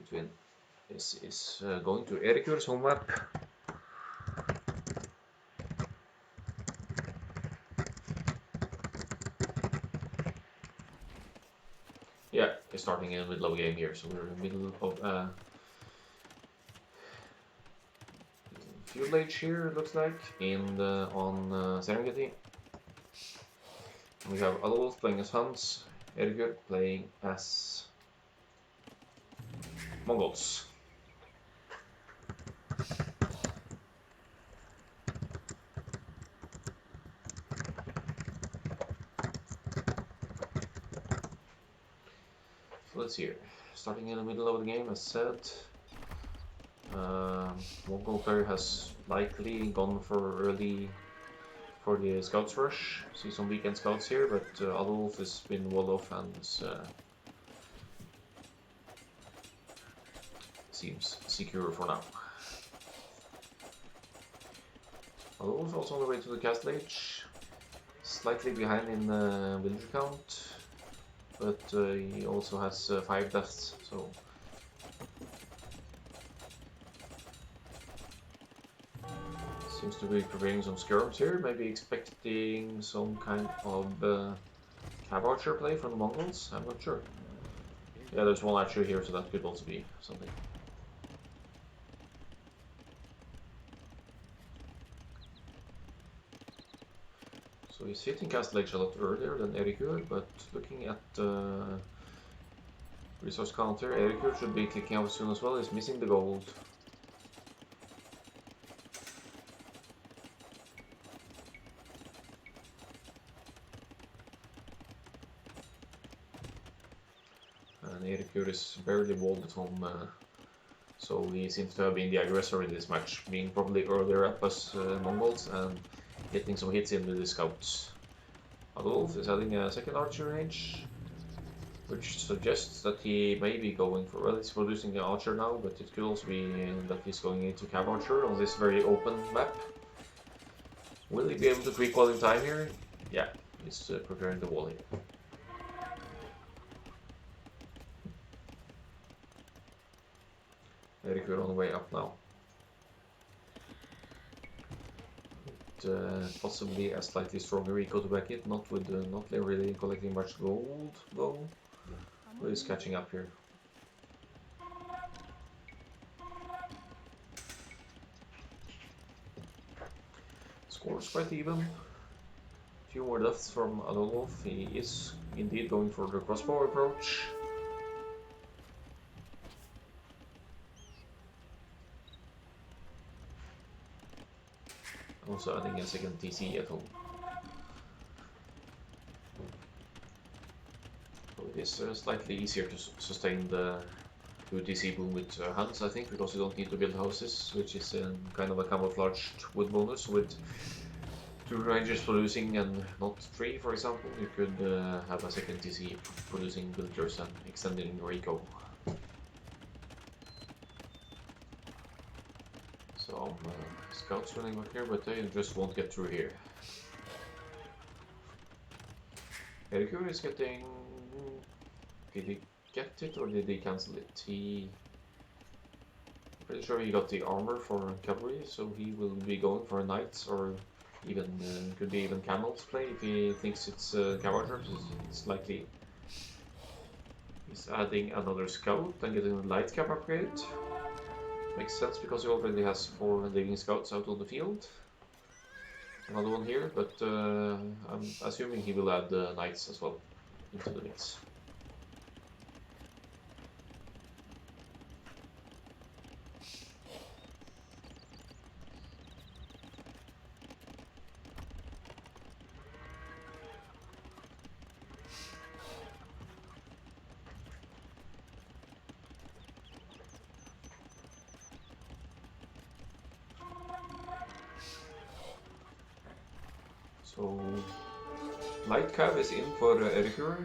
between this is going to Erikur's home map. Yeah, it's starting in the middle of the game here, so we're in the middle of field age here, it looks like, on Serengeti. We have Adalwolf playing as Huns, Erikur playing as Mongols. So let's see here. Starting in the middle of the game, as said. Mongol player has likely gone for early for the scouts rush. See some weekend scouts here, but Adolf has been walled off and seems secure for now. Adolf also on the way to the castle age, slightly behind in villager count, but he also has 5 deaths, so seems to be preparing some skirms here, maybe expecting some kind of cab archer play from the Mongols, I'm not sure. Yeah, there's one archer here, so that could also be something. So he's hitting Castle Age a lot earlier than Erikur, but looking at resource counter, Erikur should be clicking out soon as well. He's missing the gold. And Erikur is barely walled at home, so he seems to have been the aggressor in this match, being probably earlier up as Mongols and getting some hits in with the scouts. Adolf is adding a second archer range, which suggests that he may be going for, well, he's producing an archer now, but it could also be that he's going into cab archer on this very open map. Will he be able to quick wall in time here? Yeah, he's preparing the wall here. Very good on the way up now. Possibly a slightly stronger eco to back it, not really collecting much gold though. But he's catching up here. Score's quite even. Few more deaths from Adalwolf. He is indeed going for the crossbow approach. Also adding a second TC at home. So it is slightly easier to sustain the 2 TC boom with Huns, I think, because you don't need to build houses, which is kind of a camouflaged wood bonus with 2 rangers producing and not 3, for example. You could have a second TC producing villagers and extending your eco. So scouts running back here, but they just won't get through here. Erikur is getting... Did he get it or did he cancel it? I'm pretty sure he got the armor for cavalry, so he will be going for knights or even could be even camels play if he thinks it's cavalry. It's likely he's adding another scout and getting a light cap upgrade. Makes sense because he already has 4 living scouts out on the field. Another one here, but I'm assuming he will add knights as well into the mix. So light cab is in for Erikur,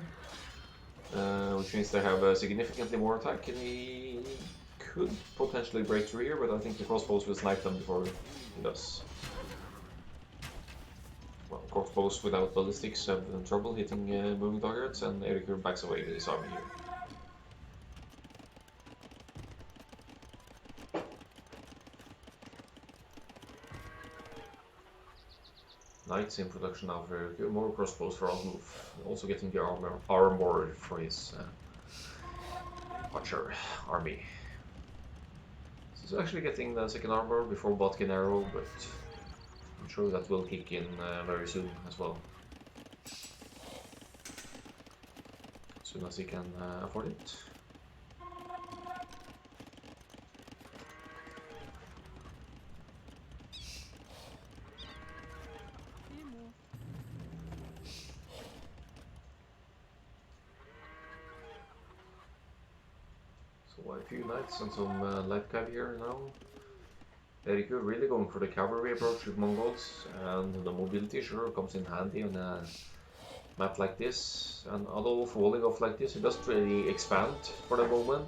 which means they have significantly more attack, and he could potentially break through here, but I think the crossbows will snipe them before he does. Well, crossbows without ballistics have trouble hitting moving targets, and Erikur backs away with his army here. Knights in production now for Erikur, more crossbows for Adalwolf, also getting the armor for his archer army. He's actually getting the second armor before Botkin Arrow, but I'm sure that will kick in very soon as well. As soon as he can afford it. Few more. So a few knights and some light cav here now. Erikur really going for the cavalry approach with Mongols, and the mobility sure comes in handy on a map like this. And Adolf walling off like this, it doesn't really expand for the moment,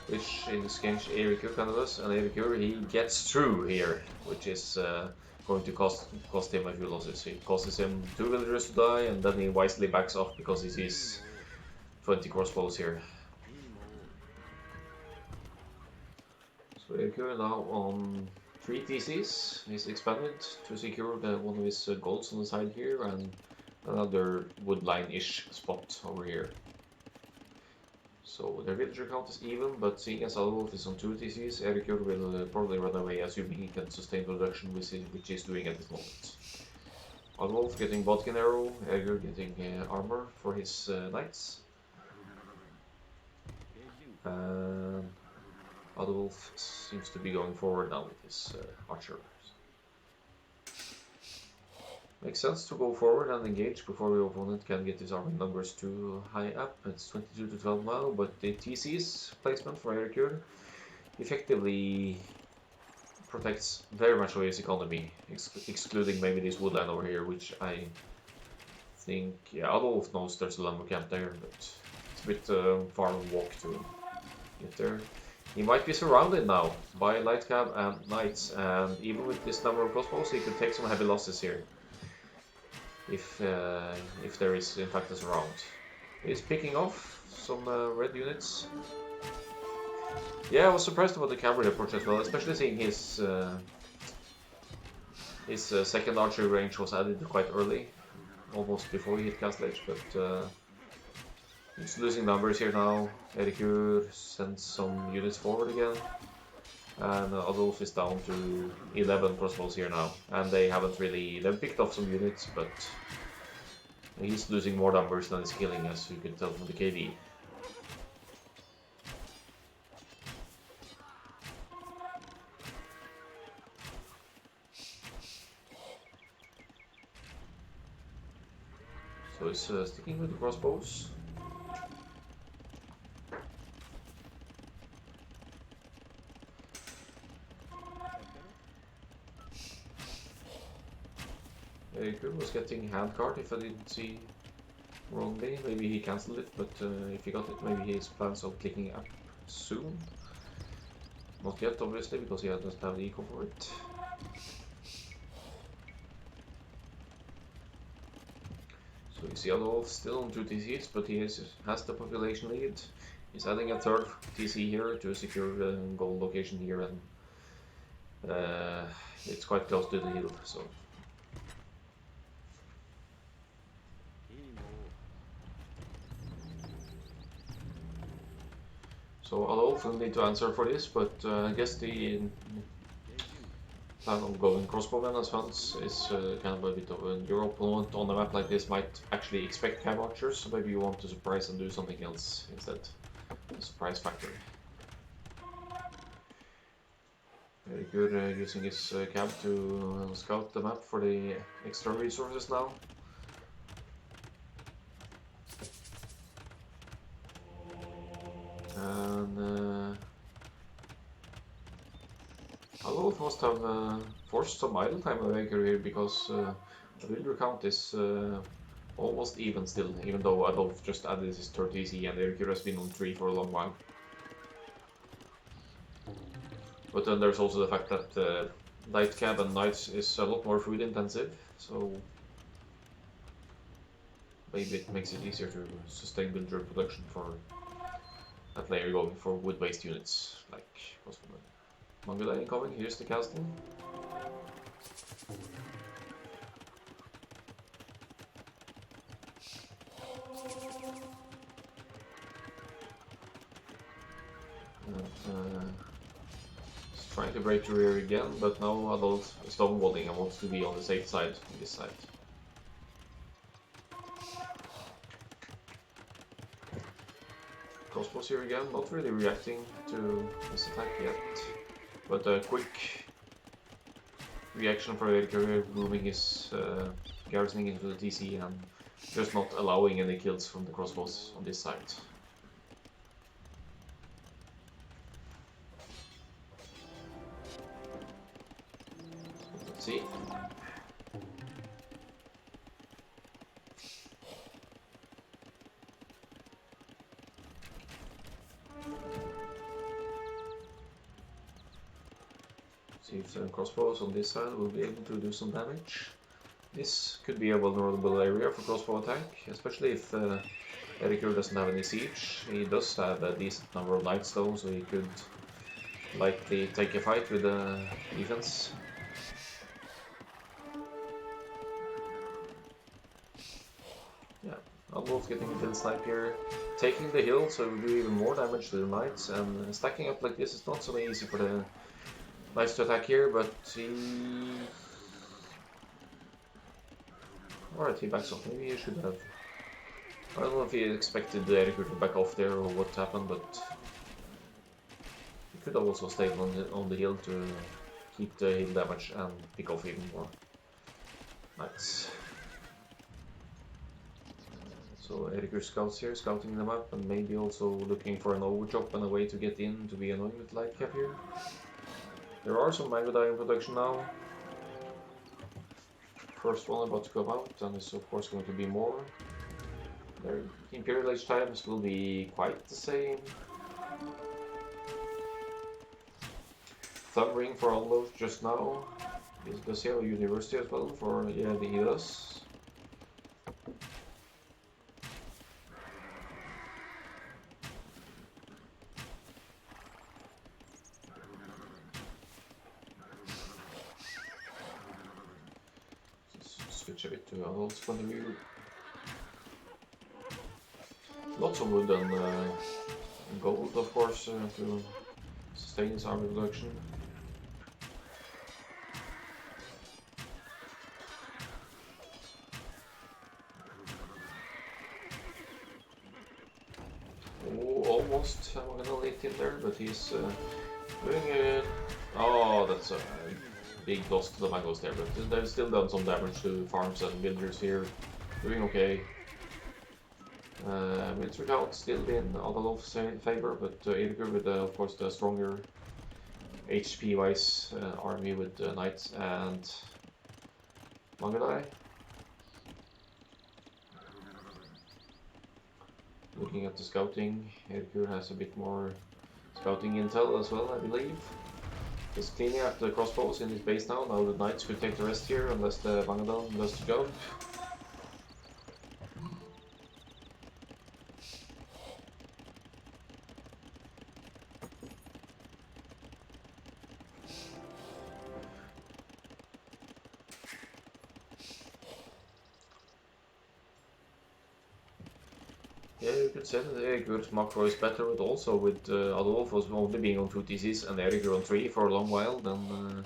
which in this game Erikur kind of does. And Erikur, he gets through here, which is going to cost him a few losses. It causes him 2 villagers to die, and then he wisely backs off because he sees 20 crossbows here. So Erikur now on 3 TCs. He's expanded to secure one of his golds on the side here, and another woodline-ish spot over here. So their villager count is even, but seeing as Adalwolf is on 2 TCs, Erikur will probably run away, assuming he can sustain production, which he's doing at this moment. Adalwolf getting Botkin Arrow, Erikur getting armor for his knights. And Adalwolf seems to be going forward now with his archers. Makes sense to go forward and engage before your opponent can get his army numbers too high up. It's 22 to 12 now, but the TC's placement for Erikur effectively protects very much of his economy, excluding maybe this woodland over here, which I think, yeah, Adolf knows there's a lumber camp there, but it's a bit far of a walk to get there. He might be surrounded now by light cab and knights, and even with this number of crossbows, he could take some heavy losses here. If there is in fact a surround. He's picking off some red units. Yeah, I was surprised about the cavalry approach as well, especially seeing his second archery range was added quite early, almost before he hit castle edge, but he's losing numbers here now. Erikur sends some units forward again, and Adolf is down to 11 crossbows here now, and they've picked off some units, but he's losing more numbers than he's killing, as you can tell from the KD. So he's sticking with the crossbows. Erikur was getting hand card if I didn't see wrongly. Maybe he cancelled it, but if he got it, maybe his plans on clicking up soon. Not yet, obviously, because he doesn't have the eco for it. So you see Adolf still on 2 TCs, but he has the population lead. He's adding a 3rd TC here to secure the goal location here, and it's quite close to the hill, so. So Adolf will need to answer for this, but I guess the plan of going crossbowmen as funds is kind of a bit of your opponent on a map like this might actually expect cav archers, so maybe you want to surprise and do something else instead. The surprise factor. Very good, using his cab to scout the map for the extra resources now. And Adolf must have forced some idle time of Erikur here because the builder count is almost even still, even though Adolf just added his third TC and Erikur has been on 3 for a long while. But then there's also the fact that Night Cab and Knights is a lot more food intensive, so maybe it makes it easier to sustain builder production for a player going for wood-based units, like Mongolay incoming, here's the castle. He's trying to break the rear again, but now Adolf is stonewalling and wants to be on the safe side on this side. Crossbows here again, not really reacting to this attack yet, but a quick reaction for Erikur, moving his garrisoning into the TC and just not allowing any kills from the crossbows on this side. Let's see. See if the crossbows on this side will be able to do some damage. This could be a vulnerable area for crossbow attack, especially if Erikur doesn't have any siege. He does have a decent number of knights though, so he could likely take a fight with the defense. Yeah, Adalwolf getting a kill snipe here, taking the hill, so it will do even more damage to the knights, and stacking up like this is not so easy for the knights to attack here, but he... Alright, he backs off. Maybe he should have... I don't know if he expected the Erikur to back off there or what happened, but... He could have also stayed on the hill to keep the hill damage and pick off even more. Nice. So Erikur scouts here, scouting them up, and maybe also looking for an overchop and a way to get in to be annoying with light cap here. There are some Magrodai in production now. First one about to come out, and there's of course going to be more. Their Imperial Age times will be quite the same. Thumb ring for Adalwolf just now. Does he have a university as well? For yeah, he does. Switch a bit to Adolf's point of view. Lots of wood and gold, of course, to sustain his army production. Oh, almost. I'm gonna late in there, but he's doing it. Oh, that's a big loss to the Magos there, but they've still done some damage to farms and builders here. Doing okay. Military count still in Adalwolf's favor, but Erikur with, of course, the stronger HP-wise army with knights and Mongolai. Looking at the scouting, Erikur has a bit more scouting intel as well, I believe. He's cleaning up the crossbows in his base now. Now the knights could take the rest here unless the Vangadal does the job. Yeah, you could say that Erikur's macro is better, but also with Adalwolf was only being on 2 TCs and Erikur on 3 for a long while, then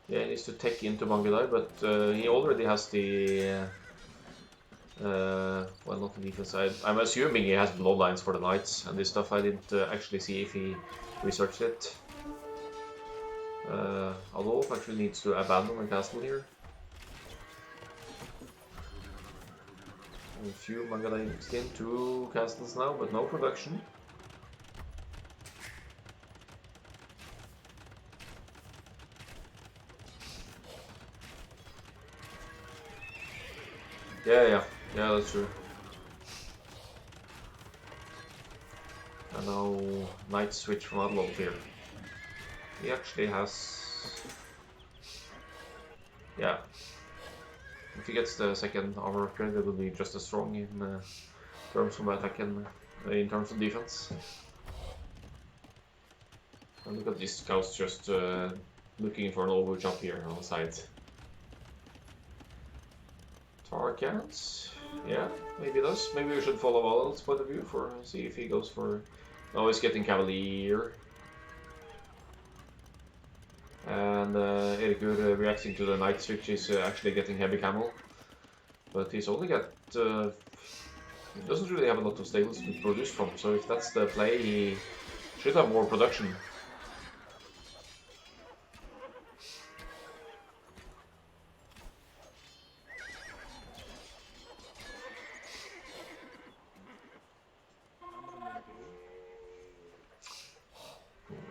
yeah, he needs to tech into Mongolai, but he already has the well, not the defense side. I'm assuming he has bloodlines for the knights and this stuff. I didn't actually see if he researched it. Adalwolf actually needs to abandon the castle here. A few Mangala mixed in, 2 castles now, but no production. Yeah, that's true. And now Knight switch from Adalwolf here. He actually has... Yeah. If he gets the second armor upgrade, it will be just as strong in terms of attack and in terms of defense. And look at these scouts just looking for an overjump here on the side. Tarkans? Yeah, maybe it does. Maybe we should follow Adal's point of view for see if he goes for... Oh, he's getting Cavalier. And Erikur reacting to the Knight switch is actually getting Heavy Camel. But he's only got... he doesn't really have a lot of stables to produce from, so if that's the play, he should have more production.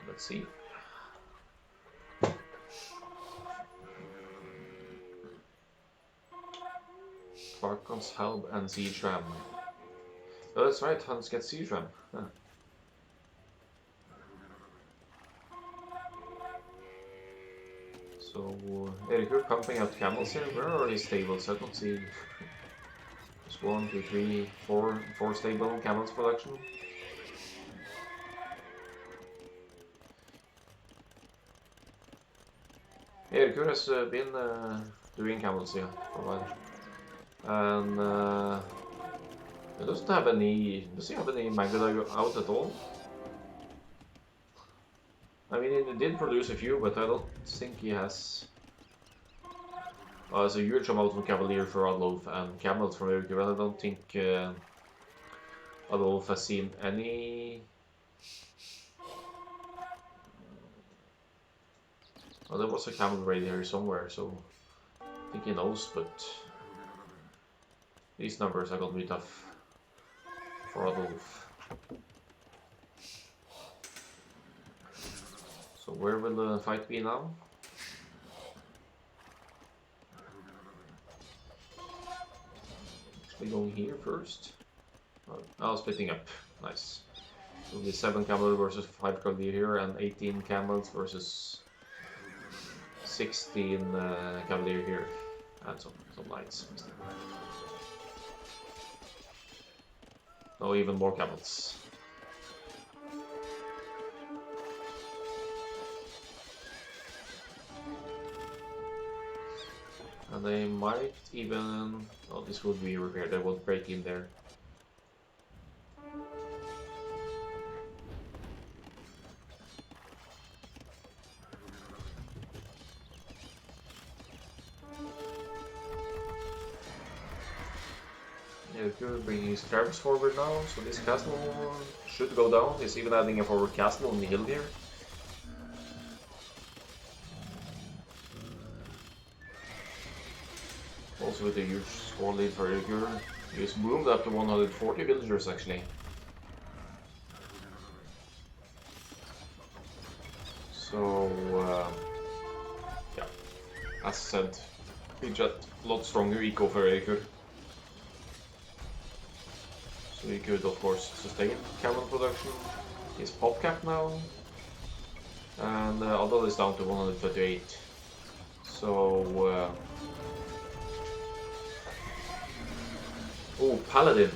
Let's see. Farkon's Helm and Siege Ram. Oh, that's right, Hans gets Siege Ram. Huh. So, Erikur pumping out camels here. Where are his stables? I don't see. Just 1, 2, 3, 4 stable camels production. Erikur has been doing camels, yeah, for a while. And it doesn't have any. Does he have any Magdala out at all? I mean, he did produce a few, but I don't think he has. There's a huge amount of Cavalier for Adalwolf and Camels from Erikur, and I don't think Adalwolf has seen any. Well, there was a Camel raid here somewhere, so I think he knows, but these numbers are gonna be tough for Adalwolf. So where will the fight be now? Actually going here first. Oh, splitting up. Nice. So it'll be 7 camels versus 5 cavalier here, and 18 camels versus 16 cavalier here, and some knights. No, even more camels. And they might even... Oh, this will be repaired, they won't break in there. Erikur bringing his troops forward now, so this castle should go down. He's even adding a forward castle on the hill here. Also with a huge score lead for Erikur. He's moved up to 140 villagers actually. So, yeah, as said, he got a lot stronger eco for Erikur. So he could of course sustain cannon production. He's pop cap now. And Adal is down to 138. So oh, Paladin!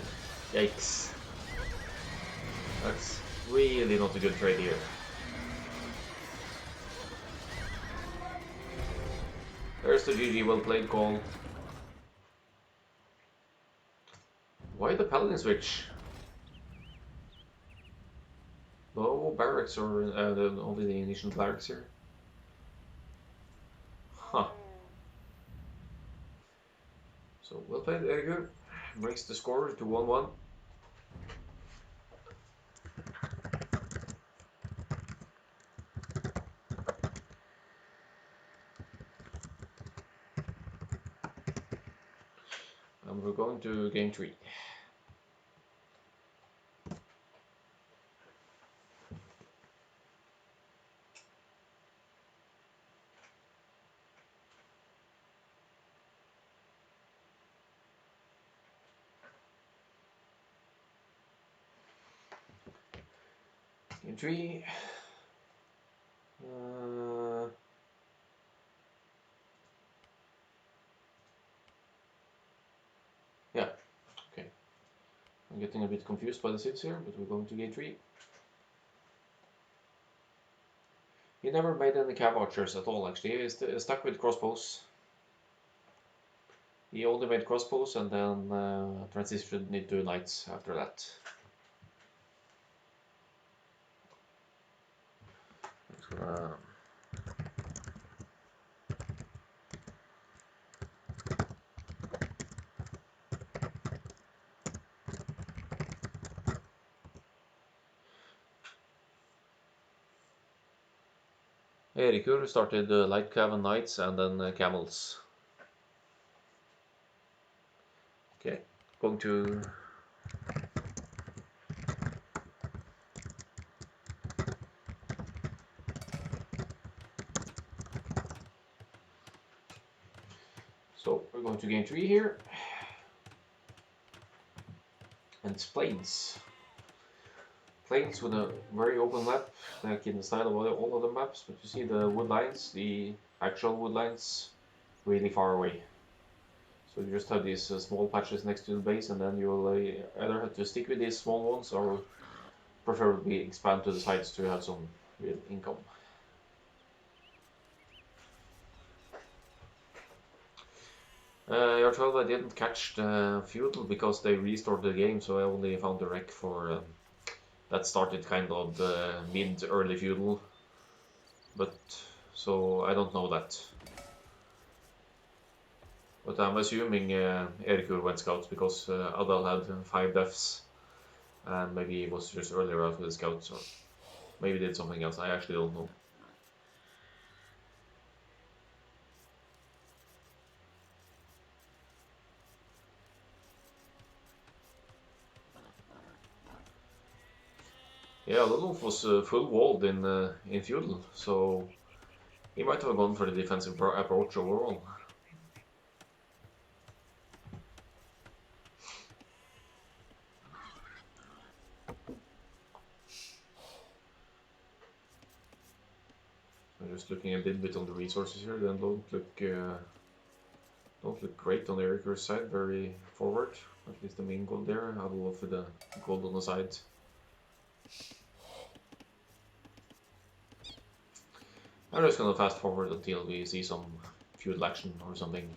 Yikes. That's really not a good trade here. There's the GG, well played call. Why the Paladin switch? No barracks or only the initial barracks here. Huh. So well played, Erikur. Brings the score to 1-1. And we're going to game 3. Game 3. Yeah, okay. I'm getting a bit confused by the civs here, but we're going to game 3. He never made any cav archers at all, actually. He stuck with crossbows. He only made crossbows and then transitioned into knights after that. Erikur started light cav and knights and then camels. Okay, going to so we're going to game 3 here. And it's plains. Plains with a very open map, like in the style of all other maps, but you see the wood lines, the actual wood lines, really far away. So you just have these small patches next to the base, and then you'll either have to stick with these small ones or preferably expand to the sides to have some real income. I didn't catch the feudal because they restored the game, so I only found the wreck for that started kind of mid-early feudal, but so I don't know that. But I'm assuming Erikur went scouts because Adal had 5 deaths, and maybe he was just earlier out with the scouts, or maybe did something else. I actually don't know. Yeah, Adalwolf was full walled in feudal, so he might have gone for the defensive approach overall. I'm just looking a little bit on the resources here. They don't look great on Erikur's side. Very forward, at least the main gold there. Adalwolf with the gold on the side. I'm just gonna fast forward until we see some feudal action or something.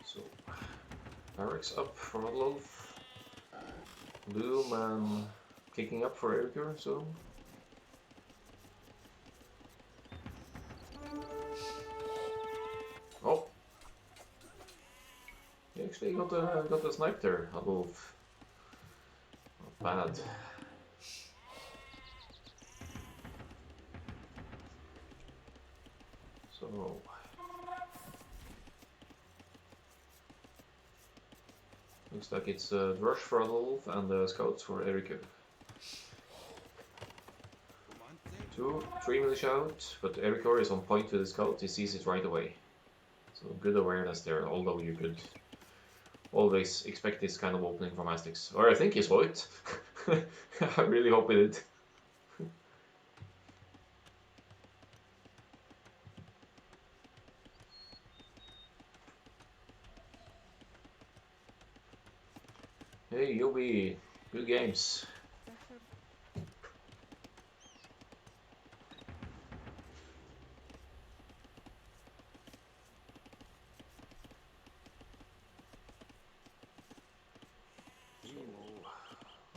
So, barracks up for Adalwolf. Bloom and kicking up for Erikur, so. Oh! He actually got a snipe there, Adalwolf. Not bad. So. Looks like it's the rush for Adalwolf and the scouts for Erikur. 3 militia out, but Erikur is on point with the scout, he sees it right away. So good awareness there, although you could always expect this kind of opening from Aztecs. Or I think he saw it. I really hope he did. Hey, Jobi, good games.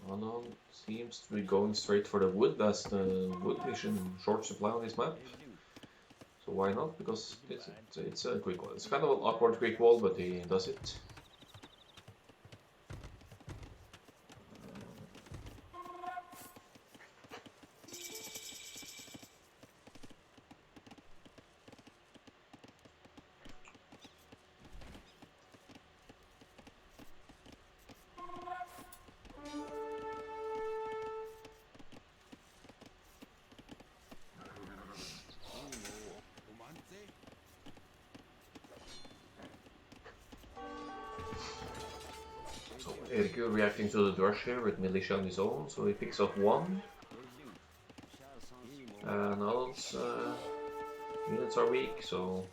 Anon seems to be going straight for the wood as the wood is in short supply on this map. So why not? Because it's a quick wall. It's kind of an awkward quick wall, but he does it. So Erikur reacting to the rush here with militia on his own, so he picks up one. And Adal's units are weak, so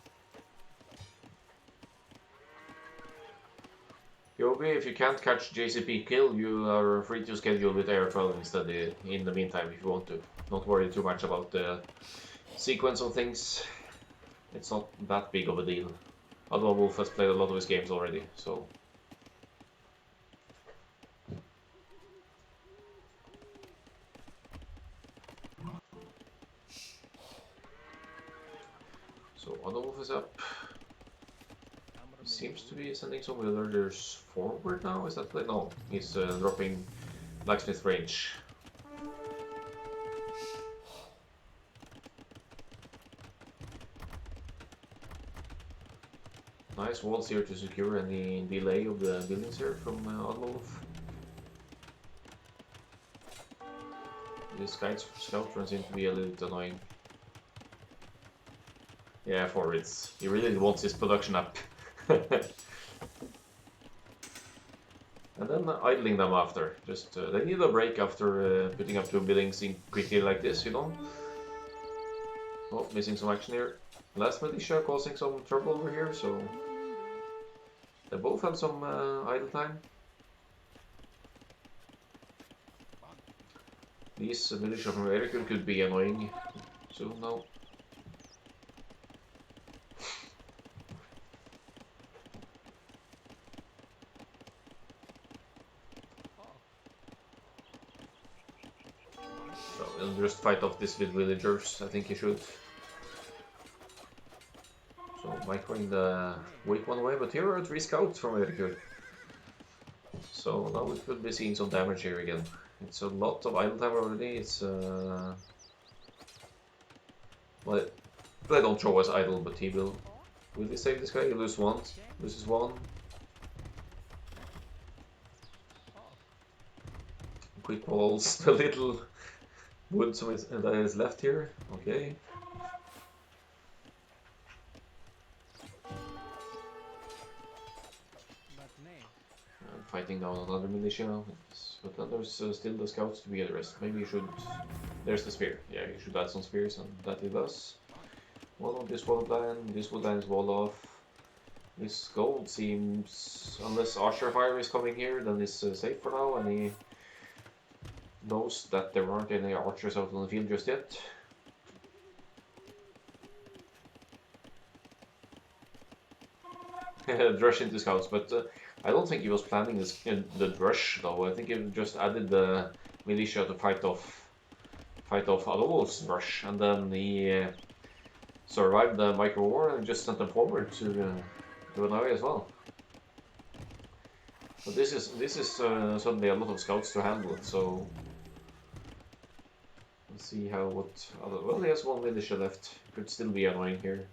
Jobi, if you can't catch JCP kill, you are free to schedule with Air 12 instead in the meantime if you want to. Don't worry too much about the sequence of things. It's not that big of a deal. Adalwolf has played a lot of his games already, so... So Adalwolf is up. He seems to be sending some villagers forward now, is that play? No, he's dropping blacksmith range. Nice walls here to secure any delay of the buildings here from Adalwolf. This scout runs into be a little bit annoying. Yeah, forwards. He really wants his production up. And then idling them after. Just they need a break after putting up two buildings in quickly like this, you know. Oh, missing some action here. Last militia causing some trouble over here, so they both have some idle time. These militia from Erikur could be annoying soon now. So he'll just fight off this with villagers, I think he should. So microing the weak one away, but here are 3 scouts from Erikur. So now we could be seeing some damage here again. It's a lot of idle time already, it's well, they don't show us idle, but he will. Will he save this guy? He loses one. Loses one. Quick walls, the little wood that is left here. Okay. And fighting down another militia. But then there's still the scouts to be addressed. Maybe you should. There's the spear. Yeah, you should add some spears, and that it does. Wall on this woodland. This woodland is walled off. This gold seems, unless archer fire is coming here, then it's safe for now, and he knows that there aren't any archers out on the field just yet. Drush into scouts, but I don't think he was planning this, the drush though. I think he just added the militia to fight off Adalwolf's rush, and then he survived the micro war and just sent them forward to Norway as well. But this is suddenly a lot of scouts to handle, so let's see how well, he has one militia left. Could still be annoying here.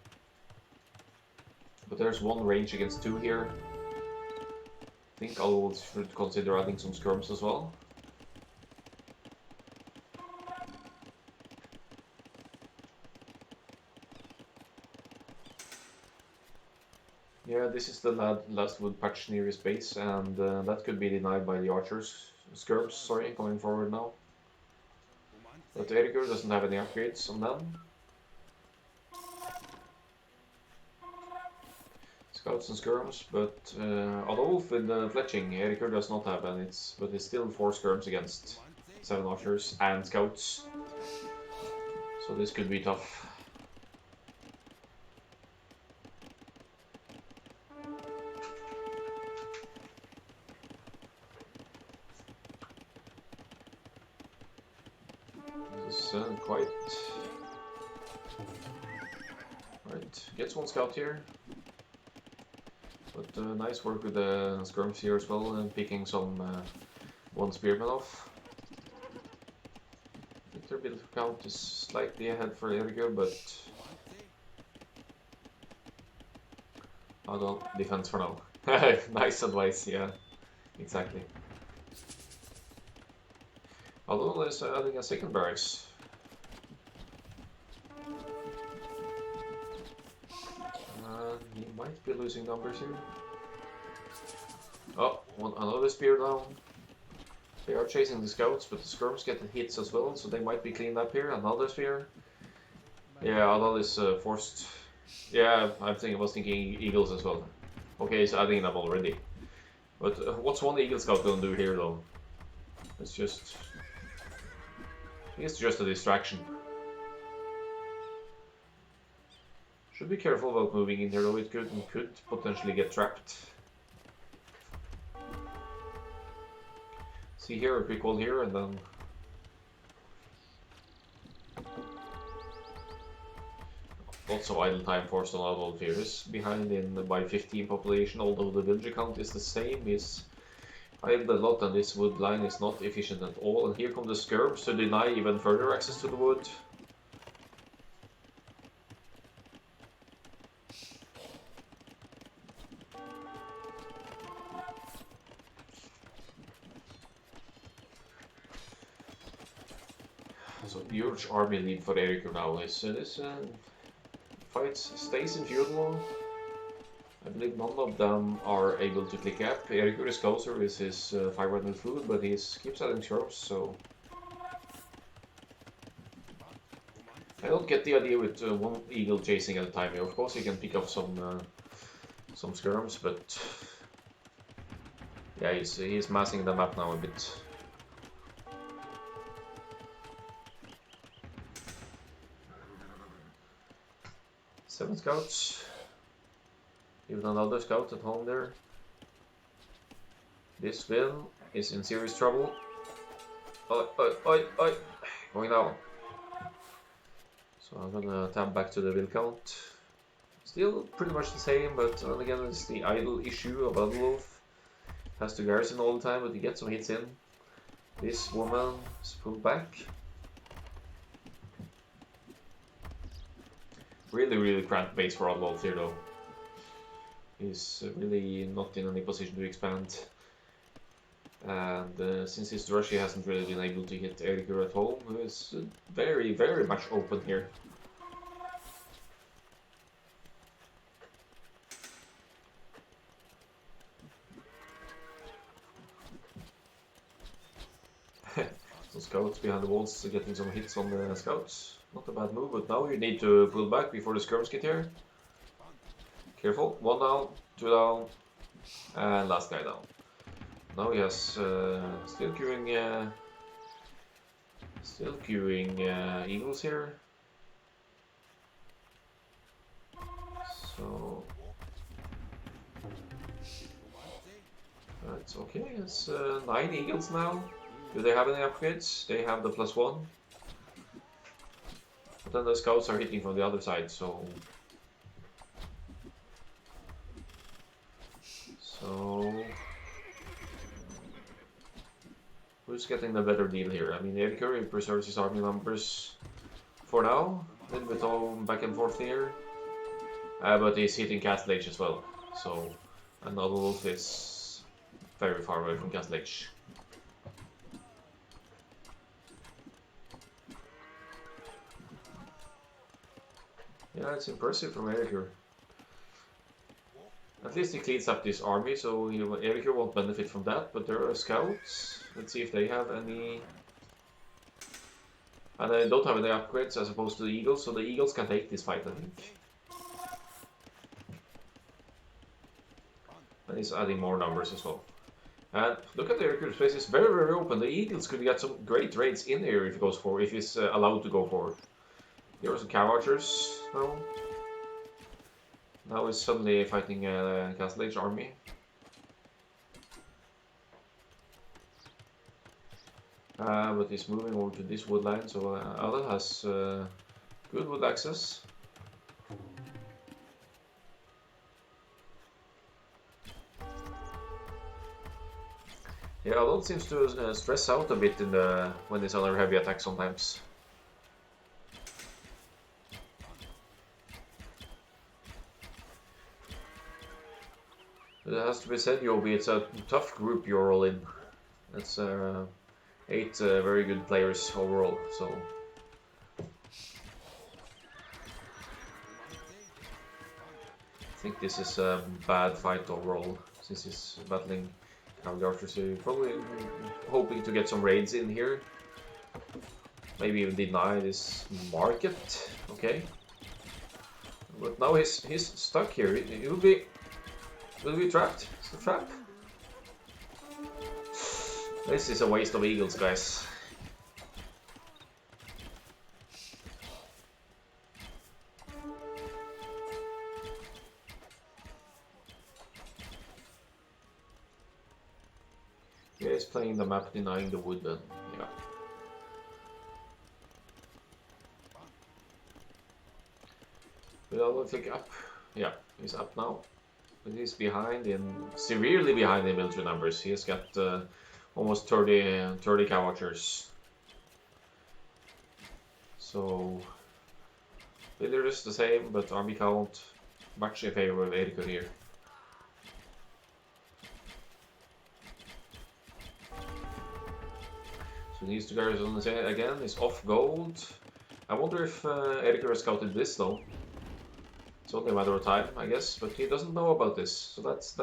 But there's one range against 2 here. I think Adalwolf should consider adding some skirms as well. Yeah, this is the last wood patch near his base, and that could be denied by the archers. Skirms, sorry, coming forward now. But Erikur doesn't have any upgrades on them. Scouts and skirms, but Adalwolf with the fletching, Erikur does not have, and but it's still 4 skirms against 7 archers and scouts. So this could be tough. This is quite... Right, gets 1 scout here. But nice work with the skirms here as well, and picking some 1 spearman off. I think their build count is slightly ahead for Erikur, but Adal defense for now. Nice advice, yeah, exactly. Adal is adding a 2nd barracks. He might be losing numbers here. Oh, another spear down. They are chasing the scouts, but the skirms get the hits as well, so they might be cleaned up here. Another spear. Yeah, Adal is forced. Yeah, I was thinking eagles as well. Okay, he's adding them already. But what's 1 eagle scout gonna do here though? It's just... It's just a distraction. Should be careful about moving in here though, it could potentially get trapped. See here, a quick wall here, and then... Lots of idle time forced on Adalwolf here. Is behind by 15 population, although the villager count is the same. He's idled a lot, and this wood line is not efficient at all. And here come the skirms to deny even further access to the wood. So huge army lead for Erikur now. This fight stays in feudal law. I believe none of them are able to click up. Erikur is closer with his 500 food, but he keeps adding sharps, so... I don't get the idea with 1 eagle chasing at a time here. Of course you can pick up some skirms, but... Yeah, he's massing the map now a bit. Seven scouts. Even another scout at home there. This Will is in serious trouble. Oi. Going down. So I'm gonna tab back to the Will count. Still pretty much the same, but again it's the idle issue of Adalwolf. Has to garrison all the time, but he gets some hits in. This woman is pulled back. Really cramped base for Adalwolf here though. He's really not in any position to expand. And since his rush he hasn't really been able to hit Erikur at home, who is very much open here. Some scouts behind the walls getting some hits on the scouts. Not a bad move, but now you need to pull back before the skirms get here. Careful, 1 down, 2 down, and last guy down. Now he has still queuing eagles here. So it's okay. It's 9 eagles now. Do they have any upgrades? They have the +1. But then the scouts are hitting from the other side, so... Who's getting the better deal here? I mean, Erikur preserves his army numbers for now. A little bit all back and forth here. But he's hitting Castle Age as well. So, and Adalwolf is very far away from Castle Age. Yeah, it's impressive from Erikur. At least he cleans up this army, so Erikur won't benefit from that, but there are scouts. Let's see if they have any... And they don't have any upgrades as opposed to the eagles, so the eagles can take this fight, I think. And he's adding more numbers as well. And look at the Erikur's place, it's very, very open. The Eagles could get some great raids in here if he goes forward, if he's allowed to go forward. Here are some cow archers now. Now he's suddenly fighting Castle Age army. But he's moving over to this wood line, so Adal has good wood access. Yeah, Adal seems to stress out a bit in the when he's under heavy attack sometimes. It has to be said, Jobi, it's a tough group you're all in. It's 8 very good players overall, so... I think this is a bad fight overall, since he's battling Cavalry Archers. So probably hoping to get some raids in here. Maybe even deny this market, okay. But now he's stuck here, he will be trapped, it's a trap. This is a waste of eagles, guys. Yeah, he's playing the map denying the wood then, yeah. Will I think up? Yeah, he's up now. But he's behind severely behind in military numbers. He has got almost 30 cow archers. So Builder is the same, but army count much in favor of Erikur here. So these two guys on the side again is off gold. I wonder if Erikur has scouted this though. It's only a matter of time, I guess, but he doesn't know about this, so that's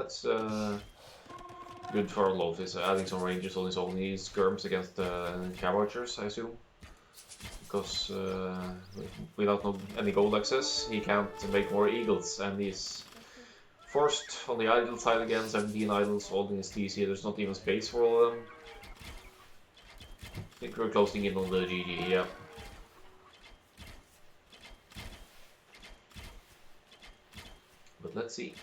good for Adalwolf. He's adding some ranges on his own. He skirms against cow archers, I assume, because without any gold access, he can't make more eagles, and he's forced on the idle side again. 17 idols holding his TC. There's not even space for all of them. I think we're closing in on the GG, yeah. But let's see.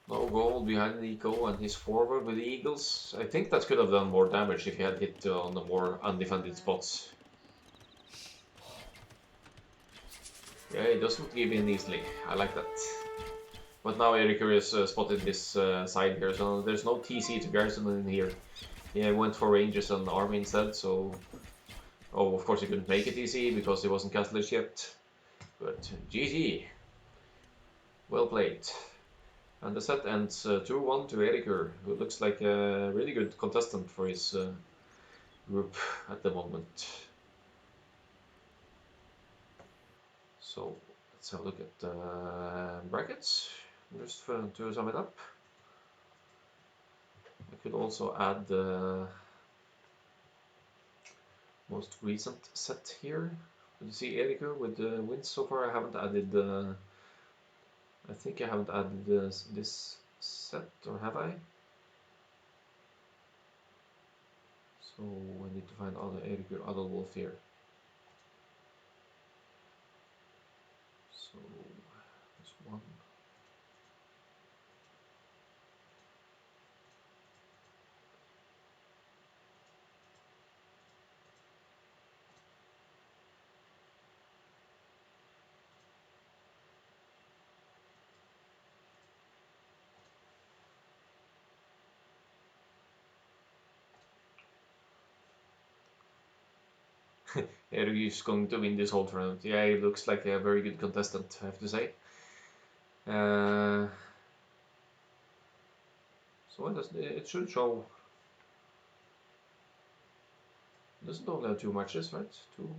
No gold behind Nico, and he's forward with the eagles. I think that could have done more damage if he had hit on the more undefended spots. Yeah, he doesn't give in easily. I like that. But now Erikur is spotted this side here, so there's no TC to garrison in here. Yeah, he went for ranges and army instead, so... Oh, of course he couldn't make it easy because he wasn't castless yet. But GG. Well played. And the set ends 2-1 to Erikur, who looks like a really good contestant for his group at the moment. So, let's have a look at the brackets, just to sum it up. I could also add the most recent set here. You see Erikur with the wins so far. I haven't added I think I haven't added this set, or have I? So I need to find other Erikur Adalwolf here. So there's one. Erikur is going to win this whole tournament. Yeah, he looks like a very good contestant, I have to say. So it should show. It doesn't only have 2 matches, right? Two.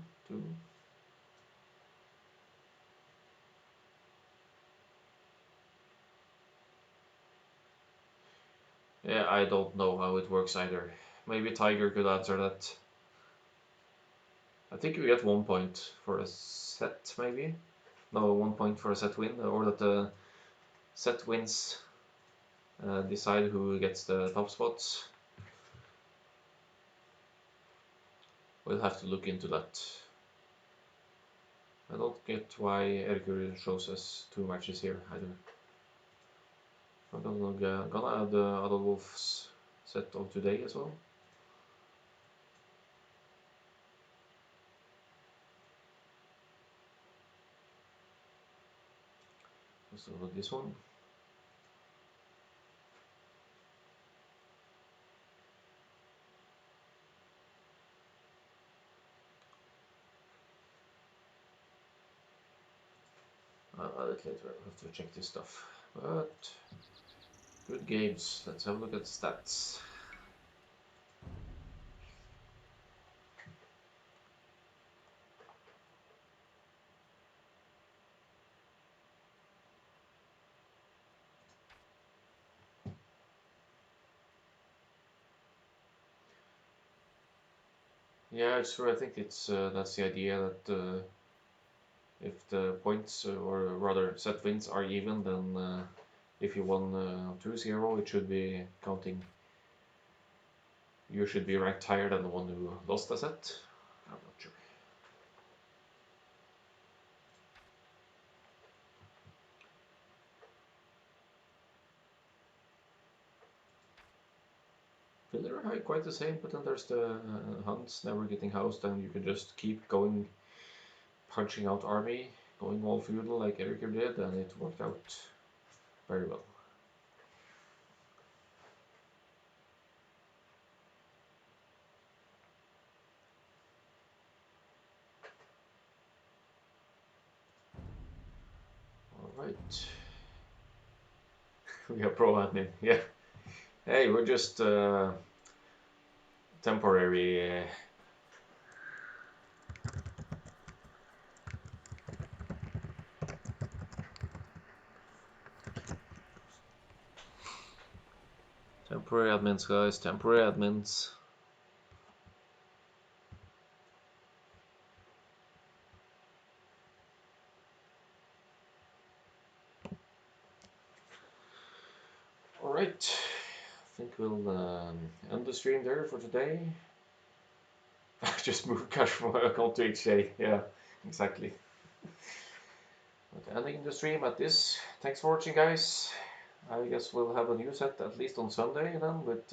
Yeah, I don't know how it works either. Maybe Tiger could answer that. I think you get 1 point for a set, maybe. No, 1 point for a set win, or that the set wins decide who gets the top spots. We'll have to look into that. I don't get why Erikur shows us 2 matches here either. I'm gonna add the Adalwolf's set of today as well. So this one. A little later, I have to check this stuff. But good games. Let's have a look at the stats. Yeah, it's true. I think it's that's the idea that if the points or rather set wins are even, then if you won 2-0, it should be counting. You should be ranked higher than the one who lost the set. I'm not sure. Filler are quite the same, but then there's the Huns never getting housed, and you can just keep going, punching out army, going all feudal like Erikur did, and it worked out very well. Alright. We are pro admin, yeah. Hey, we're just temporary. Temporary admins, guys, temporary admins. Alright, I think we'll end the stream there for today. Just move cash from my account to HA, yeah, exactly. But ending the stream at this. Thanks for watching, guys. I guess we'll have a new set at least on Sunday then with